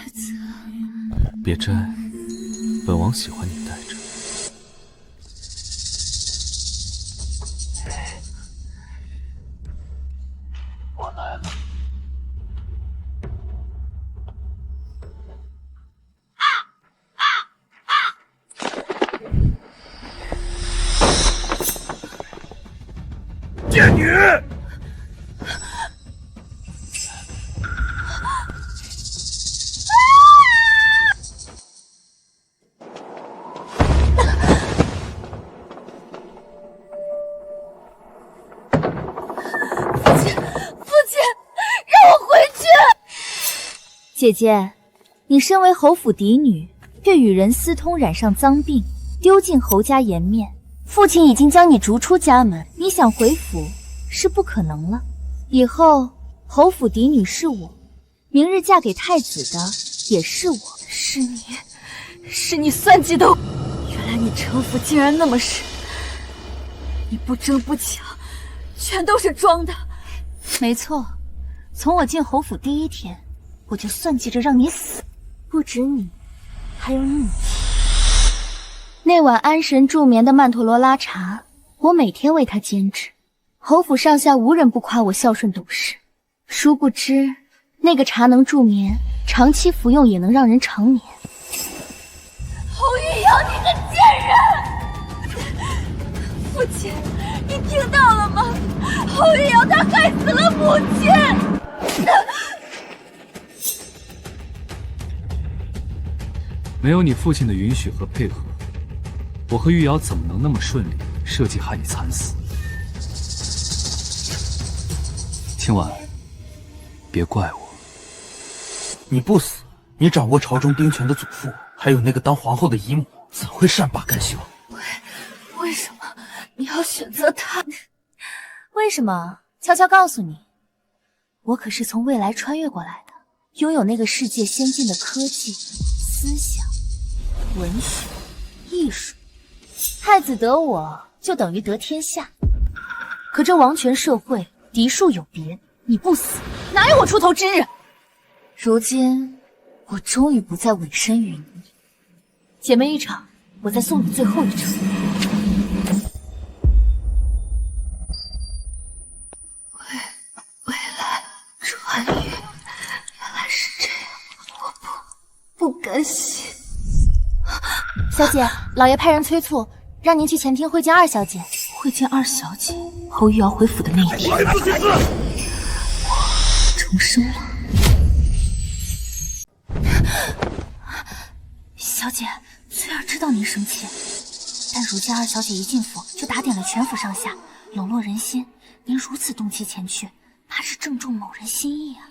子，别摘，本王喜欢你戴着。我来了。贱女！姐姐，你身为侯府嫡女，却与人私通，染上脏病，丢进侯家颜面。父亲已经将你逐出家门，你想回府是不可能了。以后侯府嫡女是我，明日嫁给太子的也是我。是你算计的我！原来你城府竟然那么深，你不争不抢，全都是装的。没错，从我进侯府第一天，我就算计着让你死。不止你，还有你母亲。那碗安神助眠的曼陀罗拉茶，我每天为她煎制。侯府上下无人不夸我孝顺懂事，殊不知那个茶能助眠，长期服用也能让人长眠。侯玉瑶，你个贱人！父亲，你听到了吗？侯玉瑶她害死了母亲！没有你父亲的允许和配合，我和玉瑶怎么能那么顺利设计害你惨死？清婉，别怪我。你不死，你掌握朝中兵权的祖父，还有那个当皇后的姨母，怎会善罢甘休？为什么你要选择他？为什么？悄悄告诉你，我可是从未来穿越过来的，拥有那个世界先进的科技、思想、文学、艺术。太子得我，就等于得天下。可这王权社会，嫡庶有别，你不死，哪有我出头之日？如今，我终于不再委身于你。姐妹一场，我再送你最后一场。未来穿越，原来是这样，我不甘心。小姐，老爷派人催促，让您去前厅会见二小姐。会见二小姐，侯玉瑶回府的那一天，我重生了。小姐，翠儿知道您生气，但如今二小姐一进府就打点了全府上下，笼络人心。您如此动气前去，怕是正中某人心意啊！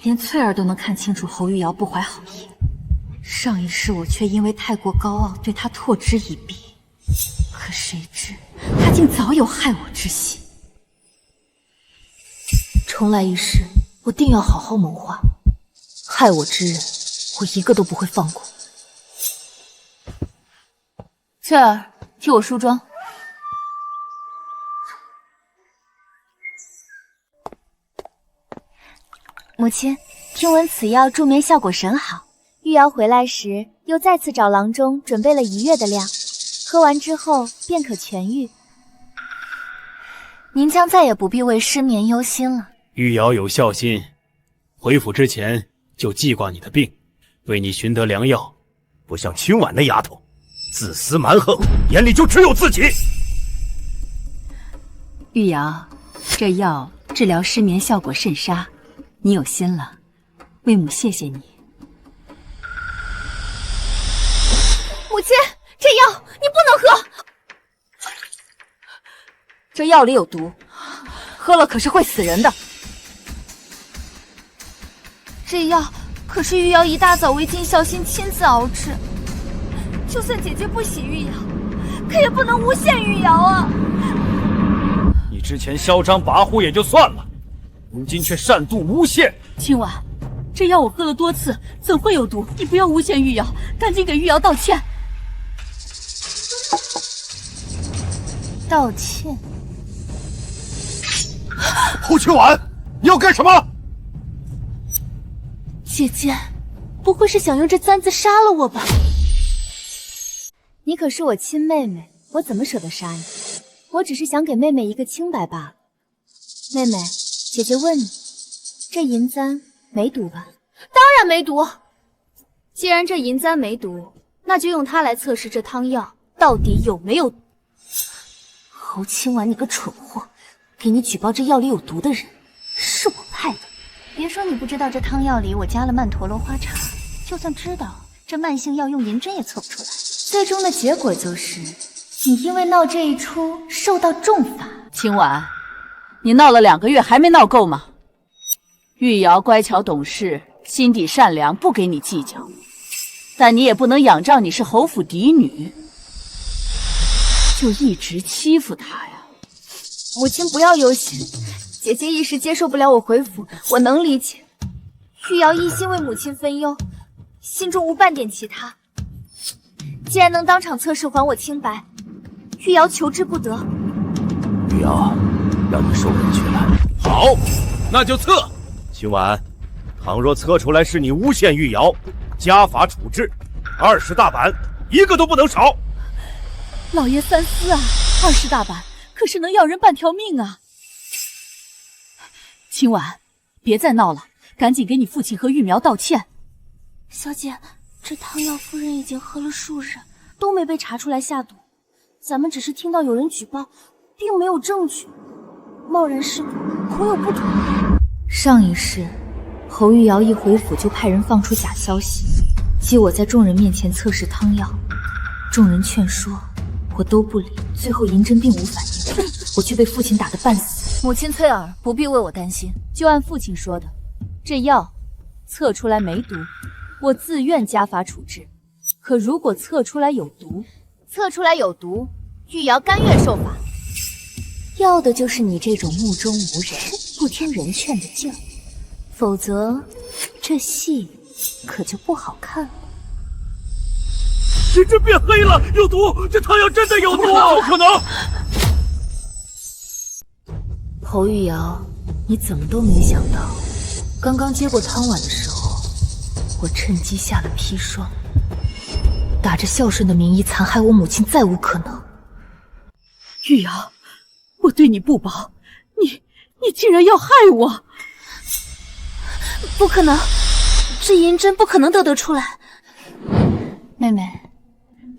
连翠儿都能看清楚侯玉瑶不怀好意，上一世我却因为太过高傲，对她唾之以鼻。可谁知她竟早有害我之心。重来一世，我定要好好谋划，害我之人，我一个都不会放过。翠儿，替我梳妆。母亲，听闻此药助眠效果甚好，玉瑶回来时又再次找郎中准备了1月的量，喝完之后便可痊愈。您将再也不必为失眠忧心了。玉瑶有孝心，回府之前就记挂你的病，为你寻得良药，不像清婉那丫头，自私蛮横，眼里就只有自己。玉瑶，这药治疗失眠效果甚佳，你有心了，为母谢谢你。母亲，这药你不能喝，这药里有毒，喝了可是会死人的。这药可是玉瑶一大早为尽孝心亲自熬制，就算姐姐不喜玉瑶，可也不能诬陷玉瑶啊！你之前嚣张跋扈也就算了，如今却擅妒诬陷。清婉，这药我喝了多次，怎会有毒？你不要诬陷玉瑶，赶紧给玉瑶道歉。道歉？侯清婉，你要干什么？姐姐，不会是想用这簪子杀了我吧？你可是我亲妹妹，我怎么舍得杀你？我只是想给妹妹一个清白罢了。妹妹，姐姐问你，这银簪没毒吧？当然没毒。既然这银簪没毒，那就用它来测试这汤药到底有没有毒。侯清婉，你个蠢货！给你举报这药里有毒的人，是我派的。别说你不知道这汤药里我加了曼陀罗花茶，就算知道，这慢性药用银针也测不出来。最终的结果就是，你因为闹这一出受到重罚。清婉，你闹了2个月还没闹够吗？玉瑶乖巧懂事，心地善良，不给你计较，但你也不能仰仗你是侯府嫡女，就一直欺负她呀。母亲不要忧心，姐姐一时接受不了我回府，我能理解。玉瑶一心为母亲分忧，心中无半点其他。既然能当场测试还我清白，玉瑶求之不得。玉瑶，让你受委屈了。好，那就测。清婉，倘若测出来是你诬陷玉瑶，家法处置，20大板，一个都不能少。老爷三思啊，20大板可是能要人半条命啊！清婉，别再闹了，赶紧给你父亲和玉苗道歉。小姐，这汤药夫人已经喝了数日，都没被查出来下毒。咱们只是听到有人举报，并没有证据，贸然施毒，恐有不妥。上一世，侯玉瑶一回府就派人放出假消息，激我在众人面前测试汤药。众人劝说，我都不理，最后银针并无反应，我却被父亲打得半死。母亲翠儿不必为我担心，就按父亲说的，这药测出来没毒，我自愿家法处置。可如果测出来有毒，玉瑶甘愿受罚。要的就是你这种目中无人、不听人劝的劲儿，否则这戏可就不好看了。银针变黑了，有毒！这汤药真的有毒！怎么可能？侯玉瑶，你怎么都没想到，刚刚接过汤碗的时候，我趁机下了砒霜，打着孝顺的名义残害我母亲，再无可能。玉瑶，我对你不薄，你竟然要害我！不可能，这银针不可能得出来。妹妹，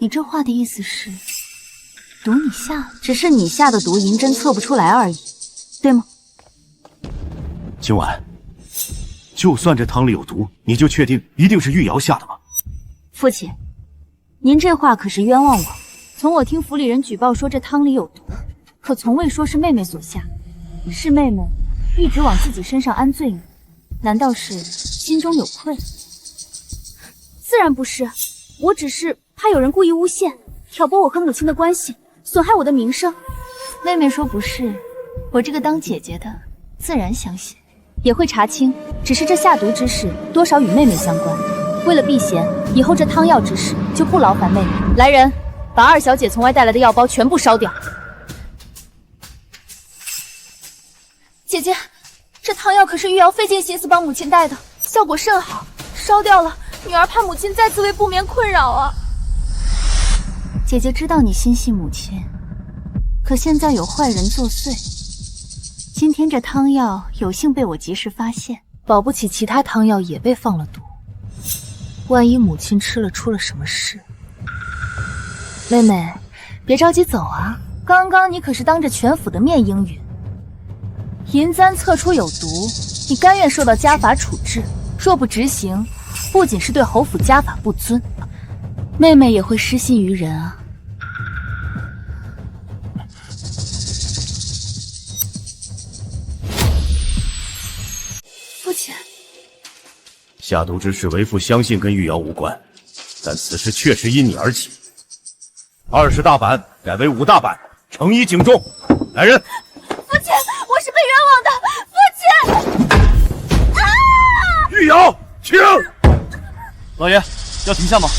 你这话的意思是，毒你下了，只是你下的毒，银针测不出来而已，对吗？今晚，就算这汤里有毒，你就确定一定是玉瑶下的吗？父亲，您这话可是冤枉我。从我听府里人举报说这汤里有毒，可从未说是妹妹所下，是妹妹一直往自己身上安罪名，难道是心中有愧？自然不是，我只是怕有人故意诬陷，挑拨我和母亲的关系，损害我的名声。妹妹说不是，我这个当姐姐的自然相信，也会查清，只是这下毒之事多少与妹妹相关。为了避嫌，以后这汤药之事就不劳烦妹妹。来人，把二小姐从外带来的药包全部烧掉。姐姐，这汤药可是玉瑶费尽心思帮母亲带的，效果甚好，烧掉了，女儿怕母亲再次为不眠困扰啊。姐姐知道你心系母亲，可现在有坏人作祟，今天这汤药有幸被我及时发现，保不齐其他汤药也被放了毒，万一母亲吃了出了什么事。妹妹，别着急走啊，刚刚你可是当着全府的面应允。银簪测出有毒，你甘愿受到家法处置，若不执行，不仅是对侯府家法不尊，妹妹也会失信于人啊。父亲，下毒之事，为父相信跟玉瑶无关，但此事确实因你而起。20大板改为5大板，惩以警重。来人！父亲，我是被冤枉的，父亲！玉瑶，请。老爷，要停下吗？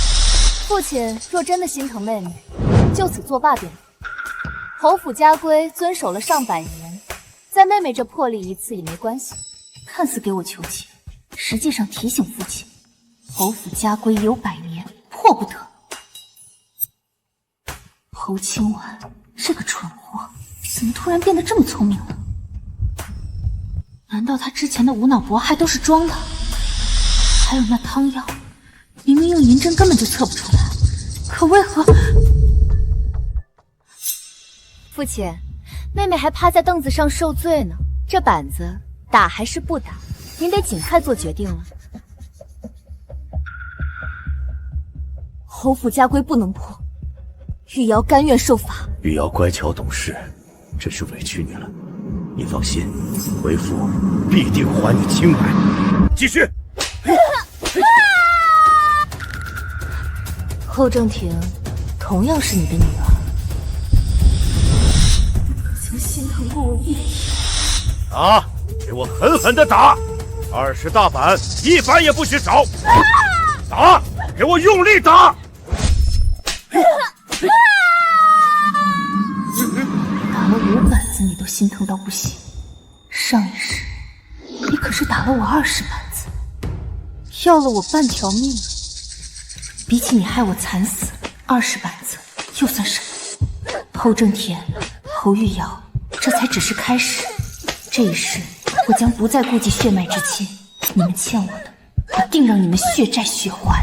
父亲若真的心疼妹妹，就此作罢便。侯府家规遵守了上百年，在妹妹这破例一次也没关系。看似给我求情，实际上提醒父亲，侯府家规有100年，破不得。侯清婉这个蠢货，怎么突然变得这么聪明了？难道他之前的无脑搏还都是装的？还有那汤药，明明用银针根本就测不出来，可为何……父亲，妹妹还趴在凳子上受罪呢，这板子打还是不打，您得尽快做决定了。侯府家规不能破，玉瑶甘愿受罚。玉瑶乖巧懂事，真是委屈你了。你放心，为父必定还你清白。继续。后正廷同样是你的女儿，曾心疼过我一点。打！给我狠狠的打！20大板，1板也不许少！打！给我用力打！打了5板子你都心疼到不行，上一世你可是打了我20板子，要了我半条命。比起你害我惨死，20板子又算什么？侯正田、侯玉瑶，这才只是开始。这一世我将不再顾及血脉之亲，你们欠我的，我定让你们血债血还。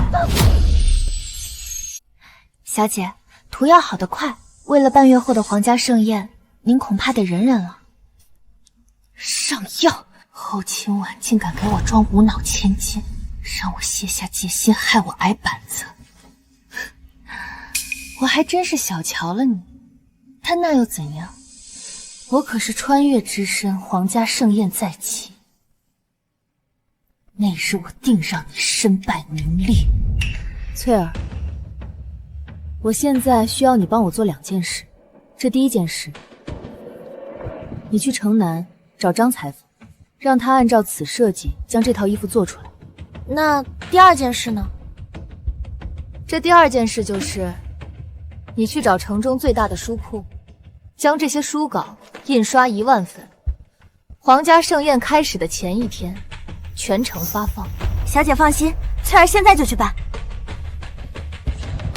小姐，图要好得快，为了半月后的皇家盛宴，您恐怕得忍忍了。上药！侯清婉竟敢给我装无脑千金，让我卸下戒心，害我挨板子。我还真是小瞧了你，但那又怎样？我可是穿越之身，皇家盛宴在即，那日我定让你身败名裂。翠儿，我现在需要你帮我做2件事。这第一件事，你去城南找张裁缝，让他按照此设计将这套衣服做出来。那第2件事呢？这第2件事就是，你去找城中最大的书铺，将这些书稿印刷1万份，皇家盛宴开始的前一天，全城发放。小姐放心，翠儿现在就去办。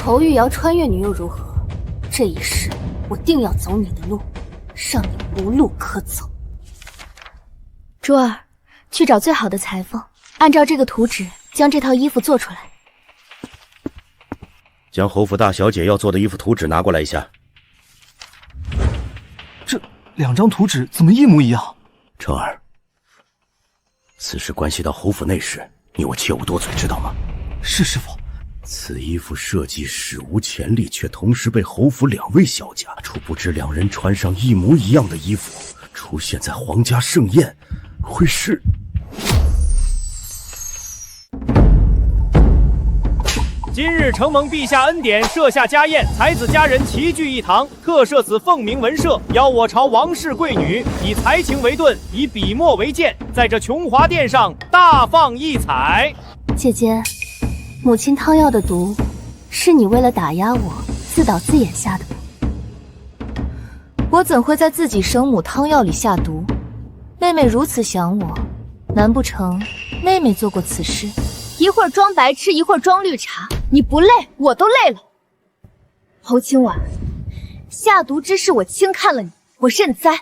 侯玉瑶穿越女又如何？这一世我定要走你的路，让你无路可走。珠儿，去找最好的裁缝，按照这个图纸将这套衣服做出来。将侯府大小姐要做的衣服图纸拿过来一下。这2张图纸怎么一模一样？成儿，此事关系到侯府内事，你我切勿多嘴，知道吗？是师父。此衣服设计史无前例，却同时被侯府2位小家处不知2人穿上一模一样的衣服，出现在皇家盛宴，会是……今日承蒙陛下恩典，设下家宴，才子佳人齐聚一堂，特设此凤鸣文社，邀我朝王室贵女，以才情为盾，以笔墨为剑，在这琼华殿上大放异彩。姐姐，母亲汤药的毒，是你为了打压我自导自演下的吗？我怎会在自己生母汤药里下毒？妹妹如此想我，难不成妹妹做过此事？一会儿装白痴，一会儿装绿茶，你不累，我都累了。侯清婉，下毒之事我轻看了你，我认栽。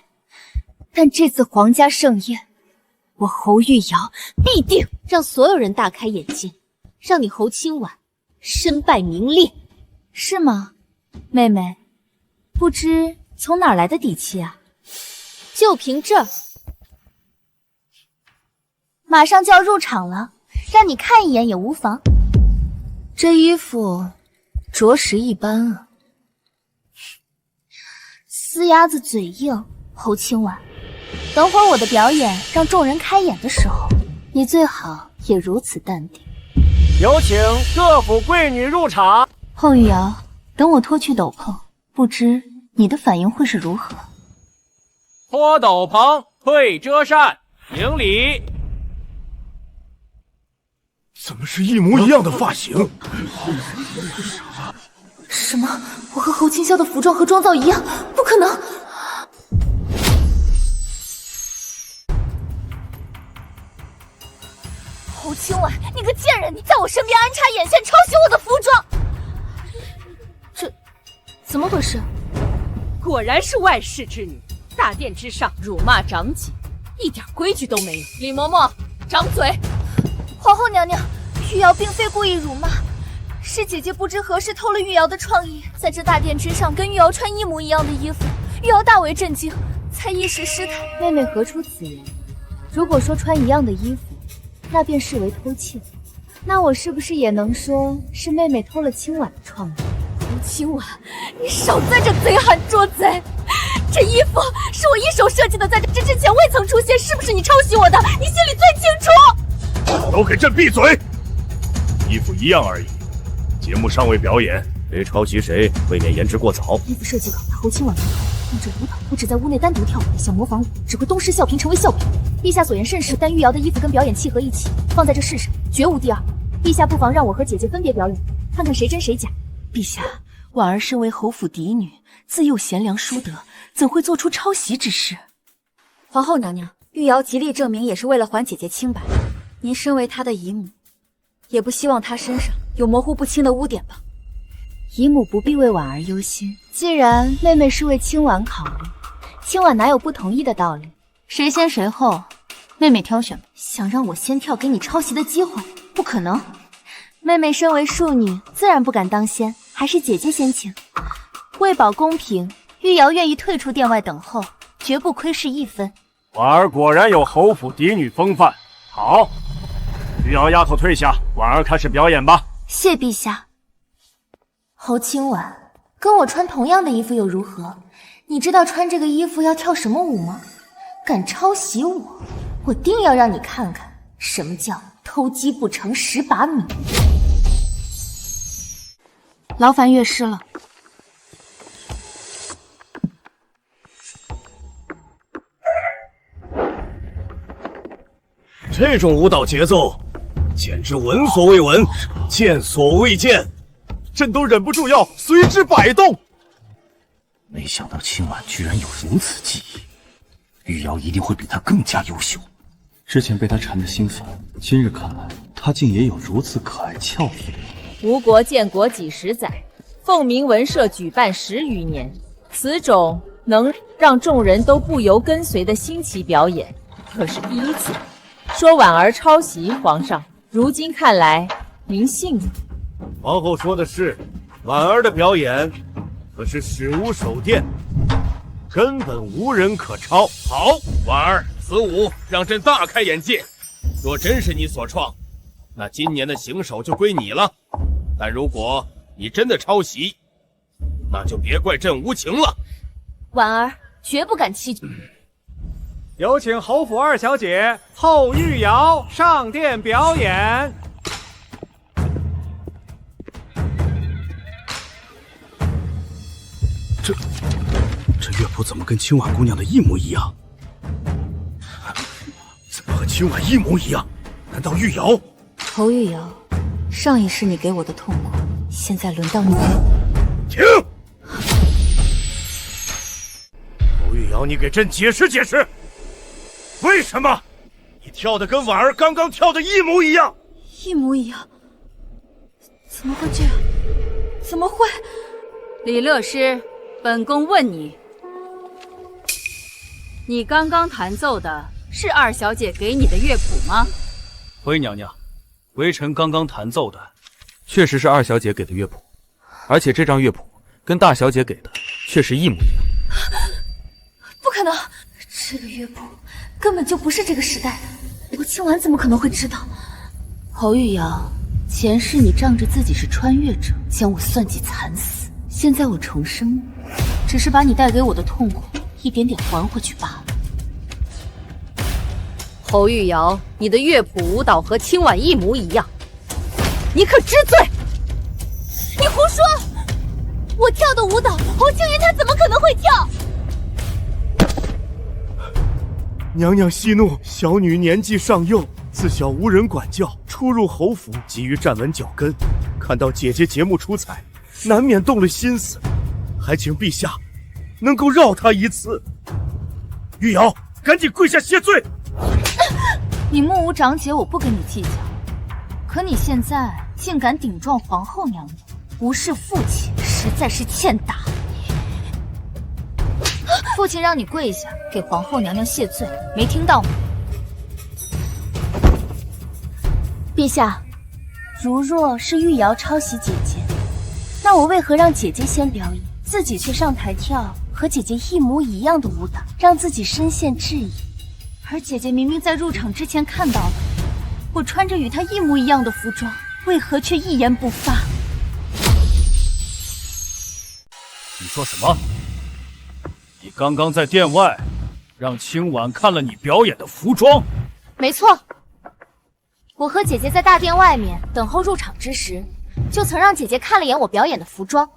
但这次皇家盛宴，我侯玉瑶必定让所有人大开眼界，让你侯清婉身败名裂，是吗？妹妹，不知从哪儿来的底气啊？就凭这，马上就要入场了。让你看一眼也无妨。这衣服着实一般啊。死鸭子嘴硬，侯清婉，等会儿我的表演让众人开眼的时候，你最好也如此淡定。有请各府贵女入场。后玉瑶，等我脱去斗篷，不知你的反应会是如何？脱斗篷，退遮扇，行礼。怎么是一模一样的发型？什么？我和侯清霄的服装和妆造一样？不可能！侯青婉，你个贱人！你在我身边安插眼线，抄袭我的服装，这怎么回事？果然是外室之女，大殿之上辱骂长姐，一点规矩都没有。李嬷嬷，掌嘴！皇后娘娘，玉瑶并非故意辱骂，是姐姐不知何时偷了玉瑶的创意，在这大殿之上跟玉瑶穿一模一样的衣服。玉瑶大为震惊，才一时失态。妹妹何出此言？如果说穿一样的衣服，那便视为偷窃，那我是不是也能说是妹妹偷了青婉的创意？青婉，你少在这贼喊捉贼！这衣服是我一手设计的，在这之前未曾出现，是不是你抄袭我的？你心里最清楚。都给朕闭嘴！衣服一样而已，节目尚未表演，谁抄袭谁，未免言之过早。衣服设计稿侯青婉不同，用这舞蹈不止在屋内单独跳舞，想模仿我，只会东施效颦，成为笑柄。陛下所言甚是，但玉瑶的衣服跟表演契合一起，放在这世上绝无第二。陛下不妨让我和姐姐分别表演，看看谁真谁假。陛下，婉儿身为侯府嫡女，自幼贤良淑德，怎会做出抄袭之事？皇后娘娘，玉瑶极力证明也是为了还姐姐清白。您身为她的姨母，也不希望她身上有模糊不清的污点吧？姨母不必为婉儿忧心，既然妹妹是为青婉考虑，青婉哪有不同意的道理？谁先谁后，妹妹挑选吧。想让我先跳给你抄袭的机会？不可能。妹妹身为庶女，自然不敢当先，还是姐姐先请。为保公平，玉瑶愿意退出殿外等候，绝不窥视一分。婉儿果然有侯府嫡女风范。好，玉瑶丫头退下，婉儿开始表演吧。谢陛下。侯青婉，跟我穿同样的衣服又如何？你知道穿这个衣服要跳什么舞吗？敢抄袭我，我定要让你看看什么叫偷鸡不成蚀把米。劳烦乐师了。这种舞蹈节奏，简直闻所未闻，见所未见，朕都忍不住要随之摆动。没想到青婉居然有如此技艺，玉瑶一定会比她更加优秀。之前被她缠得心烦，今日看来，她竟也有如此可爱俏皮。吴国建国几十载，凤鸣文社举办10余年，此种能让众人都不由跟随的新奇表演，可是第一次。说婉儿抄袭，皇上，如今看来，您信吗？皇后说的是，婉儿的表演可是史无首见，根本无人可抄。好，婉儿，此舞让朕大开眼界。若真是你所创，那今年的行首就归你了。但如果你真的抄袭，那就别怪朕无情了。婉儿绝不敢欺君。有请侯府二小姐后玉瑶上殿表演。这乐谱怎么跟青婉姑娘的一模一样？怎么和青婉一模一样？难道玉瑶？侯玉瑶，上一世你给我的痛苦，现在轮到你。停！侯玉瑶，你给朕解释解释。为什么你跳的跟婉儿刚刚跳的一模一样？一模一样？怎么会这样？怎么会？李乐师，本宫问你，你刚刚弹奏的是二小姐给你的乐谱吗？回娘娘，微臣刚刚弹奏的确实是二小姐给的乐谱，而且这张乐谱跟大小姐给的却是一模一样。不可能，这个乐谱根本就不是这个时代的，我青婉怎么可能会知道？侯玉瑶，前世你仗着自己是穿越者，将我算计惨死，现在我重生了，只是把你带给我的痛苦一点点还回去罢了。侯玉瑶，你的乐谱舞蹈和青婉一模一样，你可知罪？你胡说！我跳的舞蹈，侯青云他怎么可能会跳？娘娘息怒，小女年纪尚幼，自小无人管教，初入侯府，急于站稳脚跟，看到姐姐节目出彩，难免动了心思，还请陛下能够饶她一次。玉瑶，赶紧跪下谢罪！你目无长姐，我不跟你计较。可你现在竟敢顶撞皇后娘娘，无视父亲，实在是欠打。父亲让你跪下给皇后娘娘谢罪，没听到吗？陛下，如若是玉瑶抄袭姐姐，那我为何让姐姐先表演，自己去上台跳和姐姐一模一样的舞蹈，让自己深陷质疑？而姐姐明明在入场之前看到了我穿着与她一模一样的服装，为何却一言不发？你说什么？你刚刚在殿外让清婉看了你表演的服装？没错，我和姐姐在大殿外面等候入场之时，就曾让姐姐看了眼我表演的服装，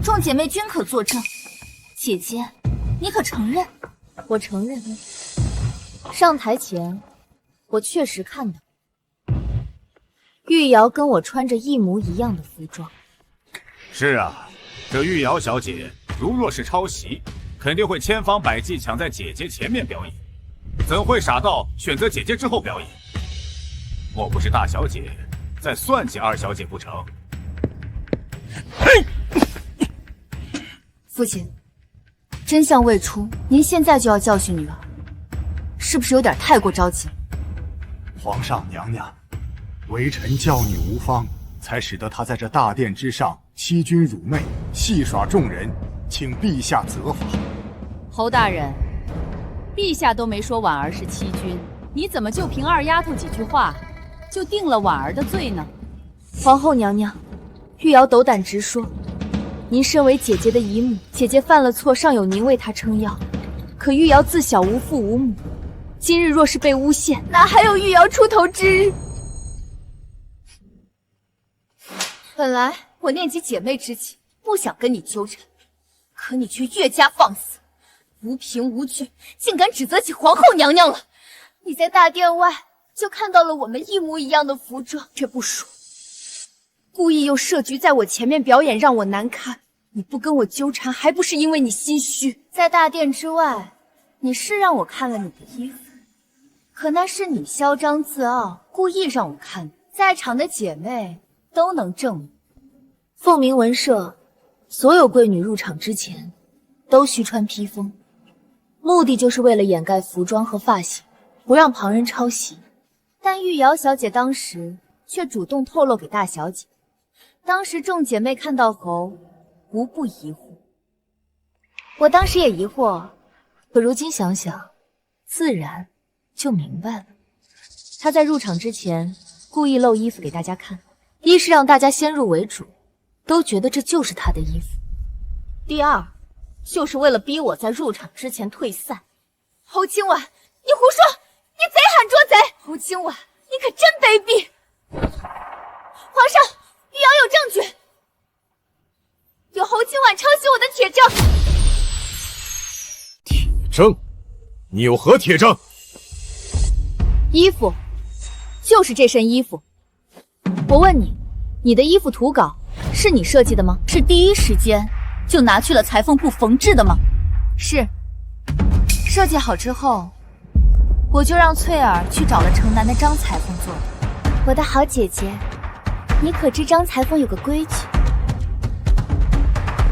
众姐妹均可作证。姐姐，你可承认？我承认。上台前，我确实看到玉瑶跟我穿着一模一样的服装。是啊，这玉瑶小姐如若是抄袭，肯定会千方百计抢在姐姐前面表演，怎会傻到选择姐姐之后表演？莫不是大小姐在算计二小姐不成？父亲，真相未出，您现在就要教训女儿，是不是有点太过着急？皇上娘娘，微臣教女无方，才使得她在这大殿之上欺君辱媚，戏耍众人，请陛下责罚。侯大人，陛下都没说婉儿是欺君，你怎么就凭二丫头几句话就定了婉儿的罪呢？皇后娘娘，玉瑶斗胆直说，您身为姐姐的姨母，姐姐犯了错，尚有您为她撑腰。可玉瑶自小无父无母，今日若是被诬陷，哪还有玉瑶出头之日？本来我念及姐妹之情，不想跟你纠缠，可你却越加放肆，无凭无据，竟敢指责起皇后娘娘了。你在大殿外就看到了我们一模一样的服装，这不说，故意又设局在我前面表演，让我难堪。你不跟我纠缠，还不是因为你心虚？在大殿之外，你是让我看了你的衣服，可那是你嚣张自傲，故意让我看的。在场的姐妹都能证明，凤鸣文社所有贵女入场之前都需穿披风，目的就是为了掩盖服装和发型，不让旁人抄袭。但玉瑶小姐当时却主动透露给大小姐，当时众姐妹看到后无不疑惑，我当时也疑惑，可如今想想，自然就明白了。她在入场之前故意露衣服给大家看，一是让大家先入为主，都觉得这就是她的衣服；第二，就是为了逼我在入场之前退散。侯清婉，你胡说！你贼喊捉贼！侯清婉，你可真卑鄙！皇上，玉瑶有证据，有侯清婉抄袭我的铁证。铁证？你有何铁证？衣服，就是这身衣服。我问你，你的衣服图稿是你设计的吗？是第一时间就拿去了裁缝铺缝制的吗？是。设计好之后，我就让翠儿去找了城南的张裁缝做的。我的好姐姐，你可知张裁缝有个规矩，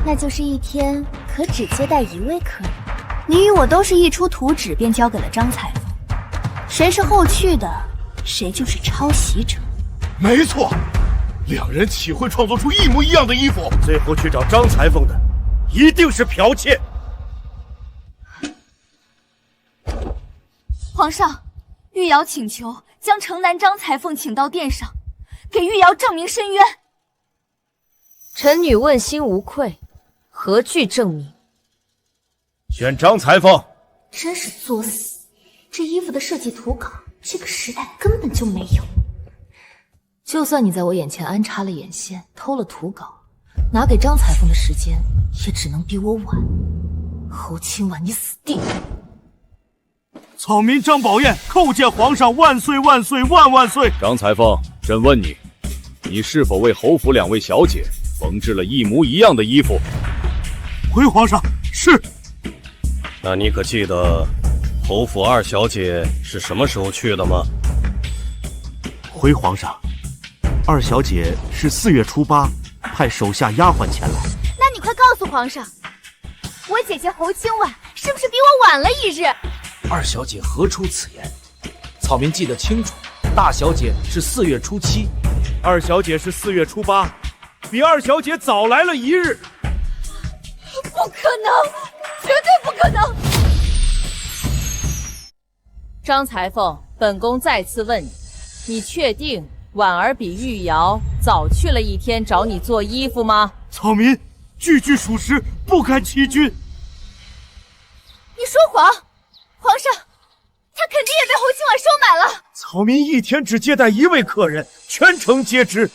那就是一天可只接待一位客人。你与我都是一出图纸便交给了张裁缝，谁是后去的，谁就是抄袭者。没错，两人岂会创作出一模一样的衣服？最后去找张裁缝的，一定是剽窃。皇上，玉瑶请求将城南张裁缝请到殿上，给玉瑶证明申冤。臣女问心无愧，何惧证明？选张裁缝。真是作死！这衣服的设计图稿，这个时代根本就没有。就算你在我眼前安插了眼线，偷了图稿，拿给张裁缝的时间，也只能比我晚。侯清婉，你死定了！草民张宝彦叩见皇上万岁万岁万万岁！张裁缝，朕问你，你是否为侯府两位小姐缝制了一模一样的衣服？回皇上，是。那你可记得侯府二小姐是什么时候去的吗？回皇上，二小姐是4月初8派手下丫鬟前来。那你快告诉皇上，我姐姐侯清婉是不是比我晚了1日？二小姐何出此言？草民记得清楚，大小姐是4月初7，二小姐是4月初8，比二小姐早来了1日。不可能，绝对不可能！张裁缝，本宫再次问你，你确定婉儿比玉瑶早去了1天找你做衣服吗？草民句句属实，不敢欺君。你说谎，皇上，他肯定也被侯清婉收买了。草民1天只接待1位客人，全城皆知。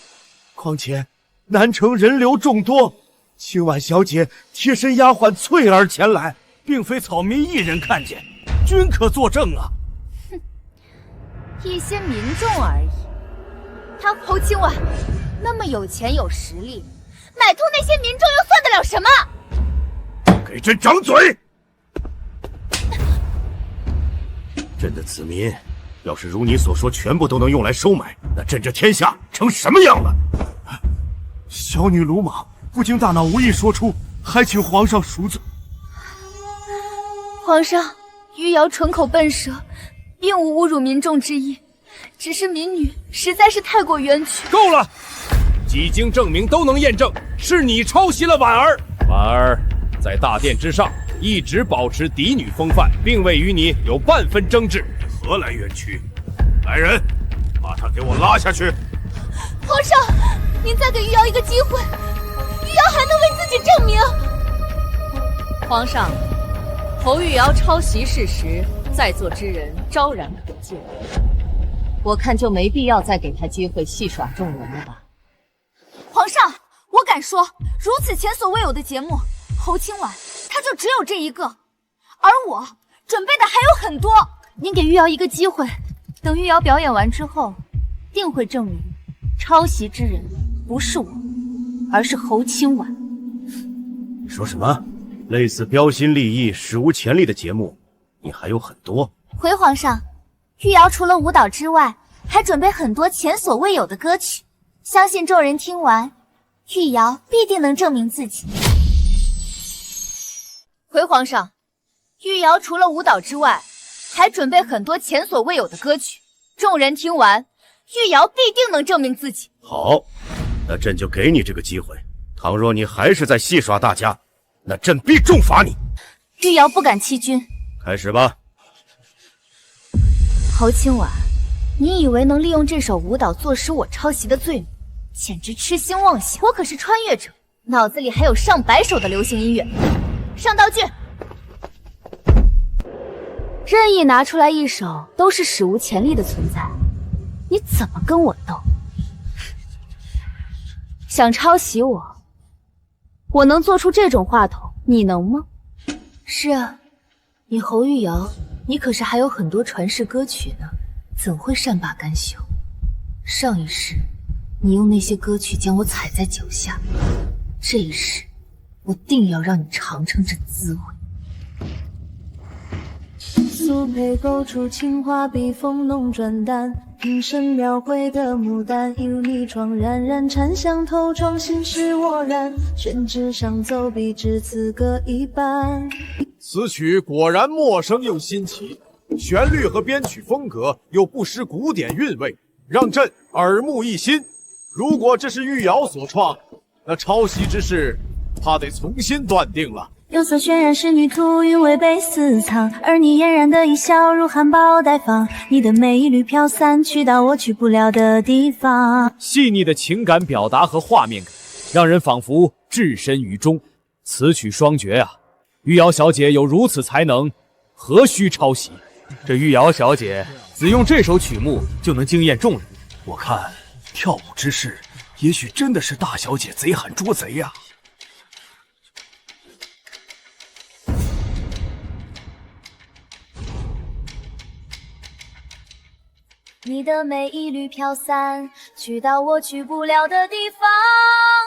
况且南城人流众多，清婉小姐贴身丫鬟翠儿前来，并非草民一人看见，均可作证啊。哼，一些民众而已。他侯清婉那么有钱有实力，买通那些民众又算得了什么？给朕掌嘴！朕的子民，要是如你所说，全部都能用来收买，那朕这天下成什么样了？小女鲁莽，不经大脑无意说出，还请皇上赎罪。皇上，玉瑶纯口笨舌，并无侮辱民众之意，只是民女实在是太过冤屈。够了！几经证明都能验证，是你抄袭了婉儿。婉儿在大殿之上一直保持嫡女风范，并未与你有半分争执，何来冤屈？来人，把她给我拉下去！皇上，您再给玉瑶一个机会，玉瑶还能为自己证明。皇上，侯玉瑶抄袭事实，在座之人昭然可见。我看就没必要再给他机会戏耍众人了吧。皇上，我敢说，如此前所未有的节目，侯清婉她就只有这一个，而我准备的还有很多。您给玉瑶一个机会，等玉瑶表演完之后，定会证明抄袭之人不是我，而是侯清婉。说什么？类似标新立异、史无前例的节目，你还有很多。回皇上，玉瑶除了舞蹈之外，还准备很多前所未有的歌曲，相信众人听完，玉瑶必定能证明自己。回皇上，玉瑶除了舞蹈之外，还准备很多前所未有的歌曲，众人听完，玉瑶必定能证明自己。好，那朕就给你这个机会。倘若你还是在戏耍大家，那朕必重罚你。玉瑶不敢欺君。开始吧。侯清婉，你以为能利用这首舞蹈坐实我抄袭的罪名，简直痴心妄想。我可是穿越者，脑子里还有上百首的流行音乐。上道具，任意拿出来一首，都是史无前例的存在。你怎么跟我斗？想抄袭我，我能做出这种话头，你能吗？是啊，你侯玉瑶，你可是还有很多传世歌曲呢，怎会善罢甘休？上一世，你用那些歌曲将我踩在脚下，这一世，我定要让你尝尝这滋味。素佩勾出青花笔锋浓转淡，平生描绘的牡丹，有你妆冉冉，禅香透窗，心事愕然，宣纸上走笔，只此各一半。此曲果然陌生又新奇，旋律和编曲风格又不失古典韵味，让朕耳目一新。如果这是玉瑶所创，那抄袭之事怕得重新断定了。釉色渲染仕女图，韵味被私藏，而你嫣然的一笑如含苞待放，你的美一缕飘散，去到我去不了的地方。细腻的情感表达和画面感，让人仿佛置身于中。此曲双绝啊！玉瑶小姐有如此才能，何须抄袭？这玉瑶小姐只用这首曲目就能惊艳众人。我看跳舞之事，也许真的是大小姐贼喊捉贼呀。你的美一缕飘散，去到我去不了的地方。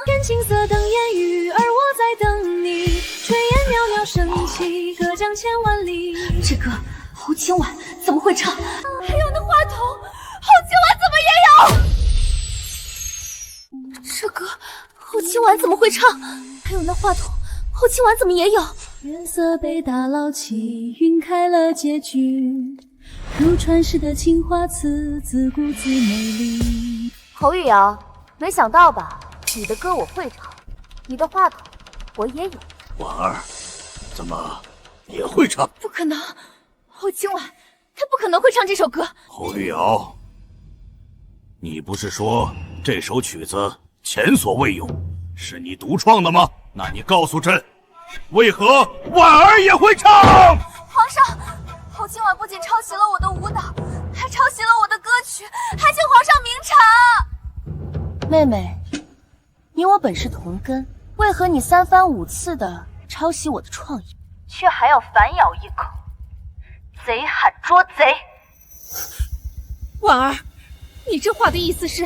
天青色等烟雨，而我在等你。炊烟袅袅升起，隔江千万里。这歌侯清婉怎么会唱？还有那话筒，侯清婉怎么也有？这歌后清婉怎么会唱？还有那话筒，后清婉怎么也有？月色被打捞起，晕开了结局。如传世的青花瓷，自顾自美丽。侯玉瑶，没想到吧？你的歌我会唱，你的话筒我也有。婉儿，怎么也会唱？不可能，后清婉她不可能会唱这首歌。侯玉瑶，你不是说这首曲子前所未有，是你独创的吗？那你告诉朕，为何婉儿也会唱？皇上，后清婉不仅抄袭了我的舞蹈，还抄袭了我的歌曲，还请皇上明察。妹妹，你我本是同根，为何你3番5次的抄袭我的创意，却还要反咬一口？贼喊捉贼！婉儿，你这话的意思是，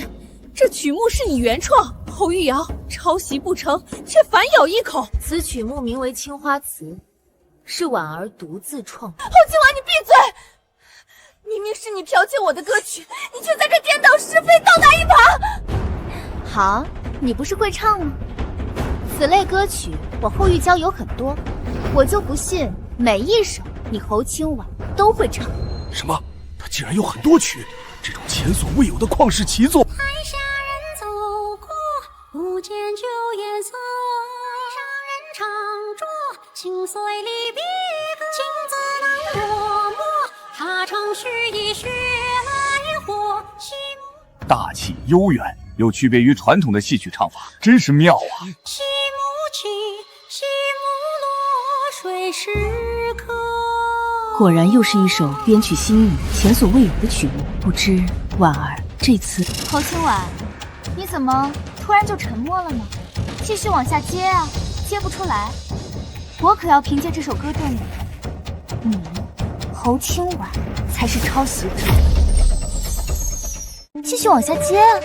这曲目是你原创，侯玉瑶抄袭不成，却反咬一口。此曲目名为《青花瓷》，是婉儿独自创作。后清婉，你闭嘴！明明是你剽窃我的歌曲，你却在这颠倒是非，倒打一耙。好，你不是会唱吗？此类歌曲我后玉娇有很多，我就不信每一首你侯清婉都会唱。什么？他竟然有很多曲，这种前所未有的旷世奇作！海下人走过，不见旧颜色。海上人常着，心碎离别歌。情字难落寞，他常续以血来火。大气悠远，又区别于传统的戏曲唱法，真是妙啊！西幕起，西幕落，水时刻。果然又是一首编曲新颖、前所未有的曲目。不知婉儿这次……侯清婉，你怎么突然就沉默了呢？继续往下接啊，接不出来，我可要凭借这首歌证明，你侯清婉才是抄袭者。继续往下接啊，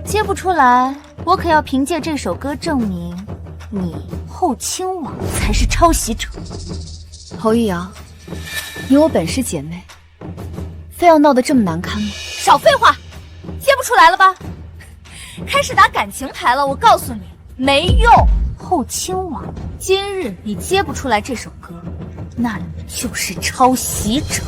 接不出来，我可要凭借这首歌证明，你后清婉才是抄袭者。侯玉瑶，你我本是姐妹，非要闹得这么难堪吗？少废话，接不出来了吧？开始打感情牌了，我告诉你，没用。后清婉，今日你接不出来这首歌，那你就是抄袭者。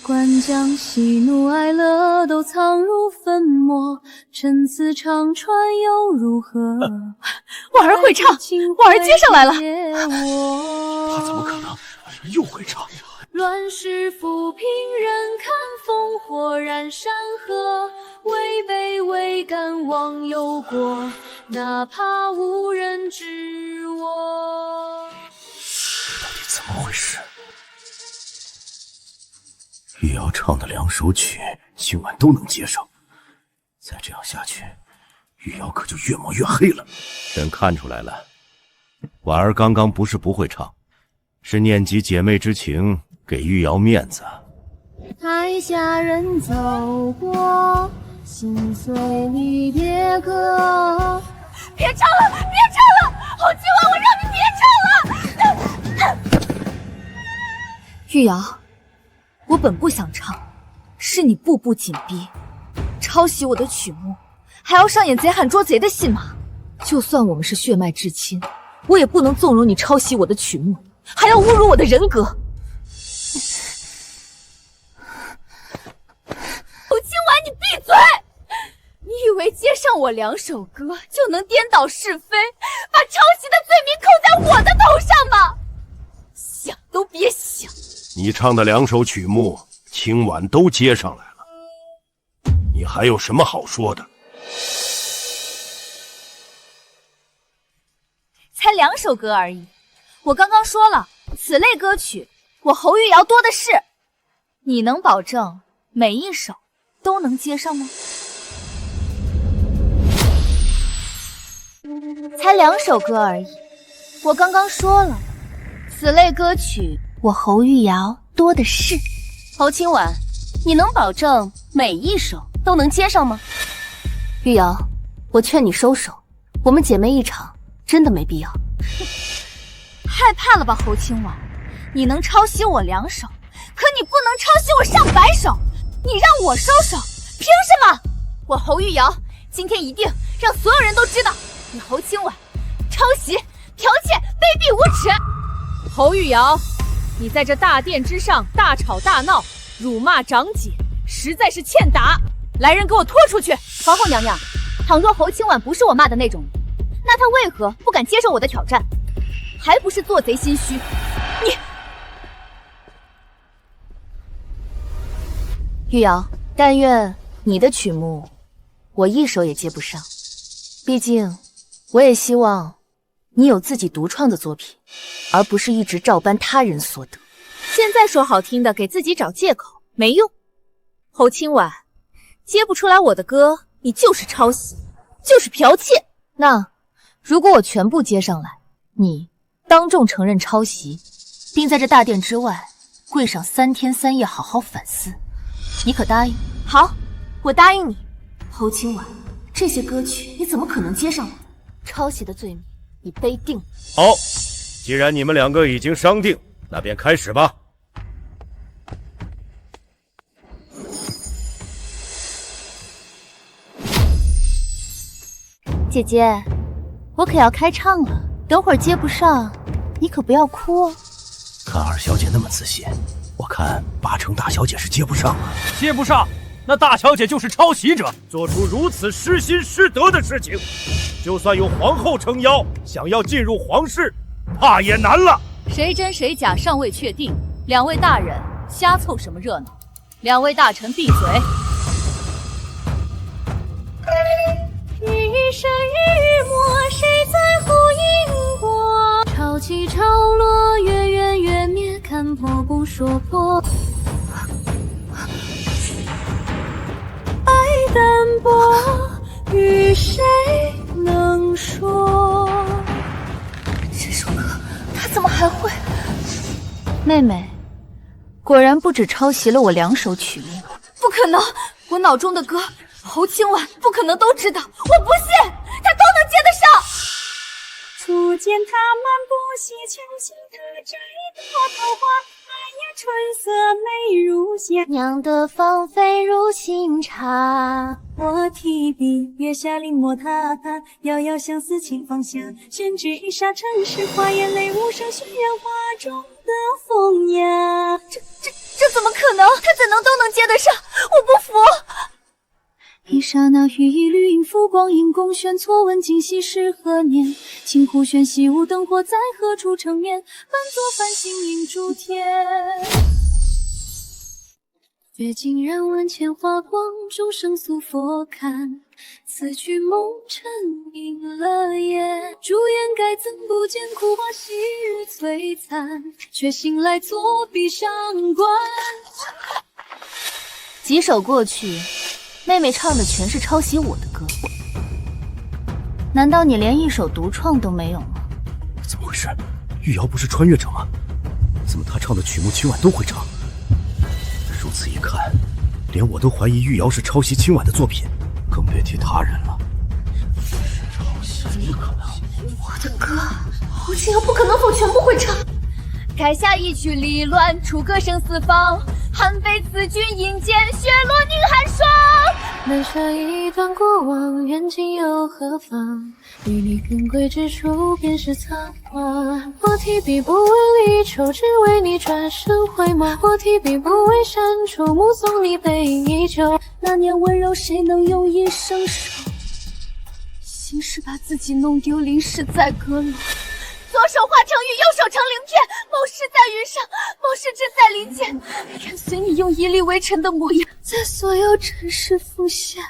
观将喜怒哀乐都藏入粉墨，陈词唱穿又如何？婉儿会唱，婉儿接上来了。他怎么可能又会唱？乱世浮萍人看烽火燃山河，位卑未敢忘忧国，哪怕无人知我。到底怎么回事？玉瑶唱的2首曲，今晚都能接上。再这样下去，玉瑶可就越抹越黑了。朕看出来了，婉儿刚刚不是不会唱，是念及姐妹之情，给玉瑶面子。台下人走过，心碎离别歌。别唱了，别唱了，侯清婉，我让你别唱了。玉瑶，我本不想唱，是你步步紧逼，抄袭我的曲目，还要上演贼喊捉贼的戏码。就算我们是血脉至亲，我也不能纵容你抄袭我的曲目，还要侮辱我的人格。侯清婉，你闭嘴！你以为接上我2首歌就能颠倒是非，把抄袭的罪名扣在我的头上吗？想都别想！你唱的2首曲目，清婉都接上来了，你还有什么好说的？才2首歌而已，我刚刚说了，此类歌曲我侯玉瑶多的是。你能保证每一首都能接上吗？才2首歌而已，我刚刚说了，此类歌曲我侯玉瑶多的是。侯清婉，你能保证每一首都能接上吗？玉瑶，我劝你收手，我们姐妹一场，真的没必要。害怕了吧，侯清婉？你能抄袭我2首，可你不能抄袭我上百首，你让我收手，凭什么？我侯玉瑶今天一定让所有人都知道，你侯清婉抄袭、剽窃、卑鄙无耻。侯玉瑶，你在这大殿之上大吵大闹，辱骂长姐，实在是欠打！来人，给我拖出去！皇后娘娘，倘若侯清婉不是我骂的那种人，那她为何不敢接受我的挑战？还不是做贼心虚？你玉瑶，但愿你的曲目我一首也接不上，毕竟我也希望你有自己独创的作品，而不是一直照搬他人所得。现在说好听的给自己找借口没用。侯清婉，接不出来我的歌，你就是抄袭，就是剽窃。那如果我全部接上来，你当众承认抄袭，并在这大殿之外跪上3天3夜好好反思，你可答应？好，我答应你。侯清婉，这些歌曲你怎么可能接上来？抄袭的罪名你背定。好，既然你们两个已经商定，那便开始吧。姐姐，我可要开唱了，等会儿接不上，你可不要哭哦。看二小姐那么自信，我看8成大小姐是接不上啊。接不上，那大小姐就是抄袭者，做出如此失心失德的事情，就算有皇后撑腰，想要进入皇室，怕也难了。谁真谁假尚未确定，两位大人瞎凑什么热闹？两位大臣闭嘴！日升日没，谁在乎因果？潮起潮落，月圆月灭，看破不说破。爱淡薄，与谁能说？这首歌他怎么还会？妹妹，果然不止抄袭了我2首曲目。不可能，我脑中的歌侯清婉不可能都知道，我不信他都能接得上。初见他漫步溪桥，心他这一朵桃花，爱呀春色美如仙，酿得芳菲如清茶。我提笔月下临摹他，遥遥相思轻放下，宣纸一沙尘世化，眼泪无声渲染画中的风雅。这怎么可能？他怎能都能接得上？我不服！一刹那羽翼绿影浮光影，共悬错问今夕是何年？清湖轩西雾灯火，在何处成眠？半座繁星映烛天。月尽染万千花光，众生诉佛看。此去梦尘隐了眼，朱颜该怎不见苦花昔日璀璨，却醒来作壁上观。几首过去，妹妹唱的全是抄袭我的歌，难道你连一首独创都没有吗？怎么回事？玉瑶不是穿越者吗？怎么她唱的曲目清婉都会唱？如此一看，连我都怀疑玉瑶是抄袭清婉的作品，更别提他人了。抄袭怎么可能？我的歌，侯清瑶不可能否全部会唱。垓下一曲离乱，楚歌声四方。汉妃赐君阴间，雪落凝寒霜。南下一段过往，远近又何妨？与你更归之处，便是仓皇。我提笔不为离愁，只为你转身回眸。我提笔不为删除，目送你背影依旧。那年温柔，谁能用一生守？心事把自己弄丢，淋湿在阁楼。左手化成雨，右手成鳞片，谋事在云上，谋事志在林间。愿随你用一粒微尘的模样，在所有尘世浮现。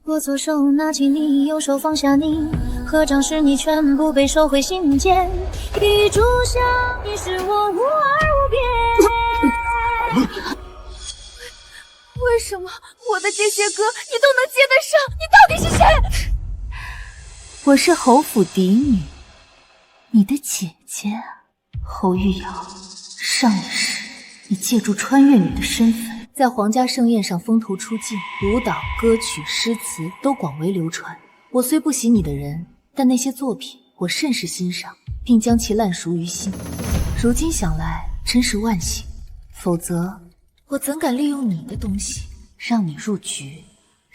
我左手拿起你，右手放下你，合掌时你全部被收回心间。一炷香，你是我无二无别。为什么我的这些歌你都能接得上？你到底是谁？我是侯府嫡女，你的姐姐侯玉瑶。上一世你借助穿越女的身份，在皇家盛宴上风头出尽，舞蹈、歌曲、诗词都广为流传。我虽不喜你的人，但那些作品我甚是欣赏，并将其烂熟于心。如今想来，真是万幸，否则我怎敢利用你的东西让你入局，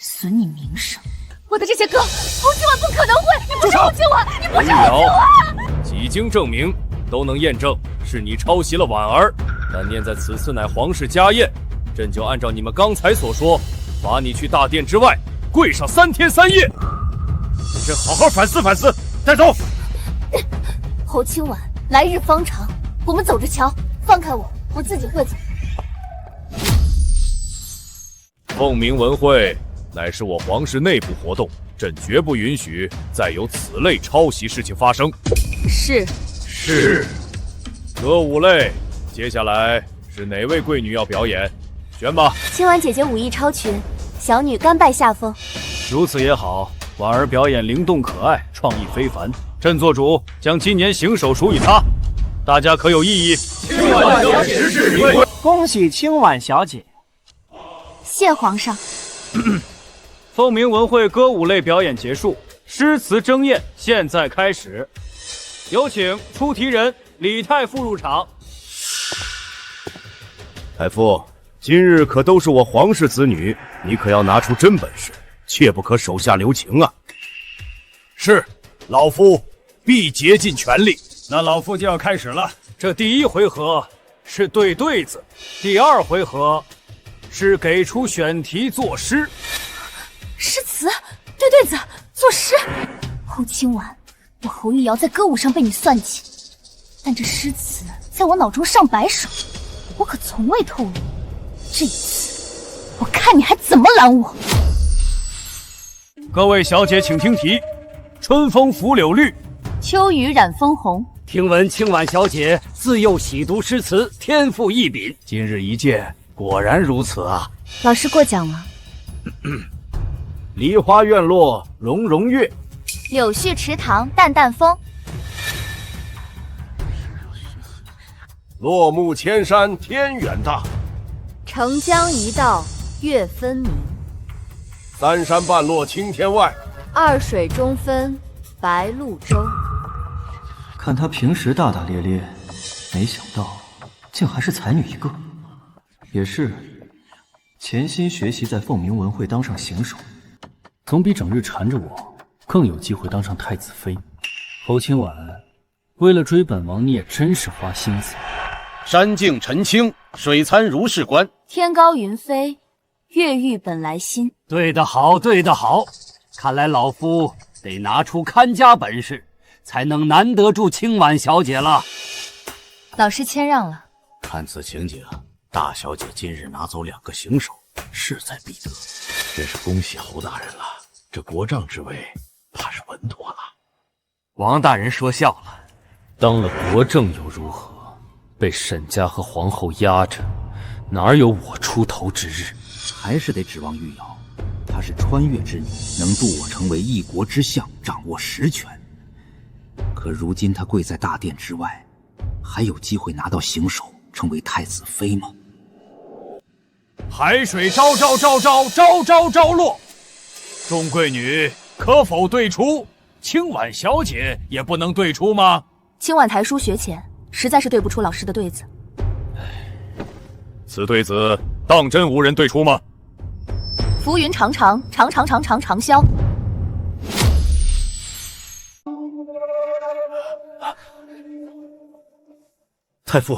损你名声。我的这些歌，侯清婉不可能会。你不是侯清婉，你不是侯清婉。几经证明，都能验证是你抄袭了婉儿。但念在此次乃皇室家宴，朕就按照你们刚才所说，罚你去大殿之外跪上3天3夜。朕好好反思反思，带走。侯清婉，来日方长，我们走着瞧。放开我，我自己会走。凤鸣文会乃是我皇室内部活动，朕绝不允许再有此类抄袭事情发生。是。歌舞类，接下来是哪位贵女要表演？选吧。清婉姐姐武艺超群，小女甘拜下风。如此也好，婉儿表演灵动可爱，创意非凡。朕做主，将今年行首属于她。大家可有异议？清婉小姐实至名归，恭喜清婉小姐。谢皇上。凤鸣文会歌舞类表演结束，诗词争艳现在开始。有请出题人李太傅入场。太傅，今日可都是我皇室子女，你可要拿出真本事，切不可手下留情啊！是，老夫必竭尽全力。那老夫就要开始了。这第1回合是对对子，第2回合是给出选题作诗。诗词对对子作诗。侯清婉，我侯玉瑶在歌舞上被你算计，但这诗词在我脑中上百首，我可从未透露。这一次，我看你还怎么拦我！各位小姐请听题：春风拂柳绿，秋雨染枫红。听闻清婉小姐自幼喜读诗词，天赋异禀。今日一见，果然如此啊！老师过奖了。梨花院落融融月，柳絮池塘淡淡风。落木千山天远大，澄江一道月分明。三山半落青天外，二水中分白鹭洲。看她平时大大咧咧，没想到竟还是才女一个。也是，潜心学习在凤鸣文会当上行首，总比整日缠着我更有机会当上太子妃。侯清婉，为了追本王，你也真是花心思。山静尘清，水参如是观。天高云飞，月欲本来心。对得好，对得好！看来老夫得拿出看家本事，才能难得住清婉小姐了。老师谦让了。看此情景，大小姐今日拿走2个行首，势在必得。真是恭喜侯大人了，这国丈之位怕是稳妥了。王大人说笑了，当了国正又如何？被沈家和皇后压着，哪有我出头之日？还是得指望玉瑶，她是穿越之女，能助我成为一国之相，掌握实权。可如今她跪在大殿之外，还有机会拿到行首，成为太子妃吗？海水昭昭昭昭昭昭昭落，众贵女可否对出？清婉小姐也不能对出吗？清婉才疏学浅，实在是对不出老师的对子。此对子当真无人对出吗？浮云长长，长长长长长啸。太傅，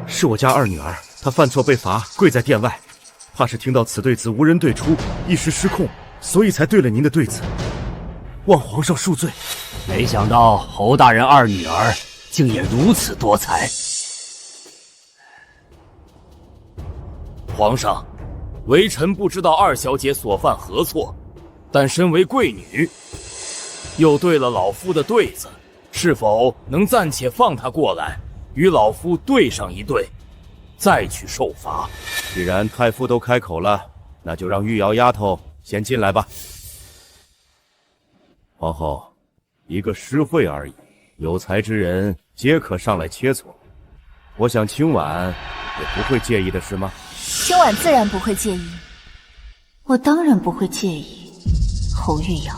是我家二女儿，她犯错被罚，跪在殿外，怕是听到此对子无人对出，一时失控，所以才对了您的对子，望皇上恕罪。没想到侯大人二女儿竟也如此多才。皇上，微臣不知道二小姐所犯何错，但身为贵女，又对了老夫的对子，是否能暂且放她过来，与老夫对上一对，再去受罚？既然太傅都开口了，那就让玉瑶丫头先进来吧。皇后，一个诗会而已，有才之人皆可上来切磋。我想清婉也不会介意的是吗？清婉自然不会介意，我当然不会介意。侯玉瑶，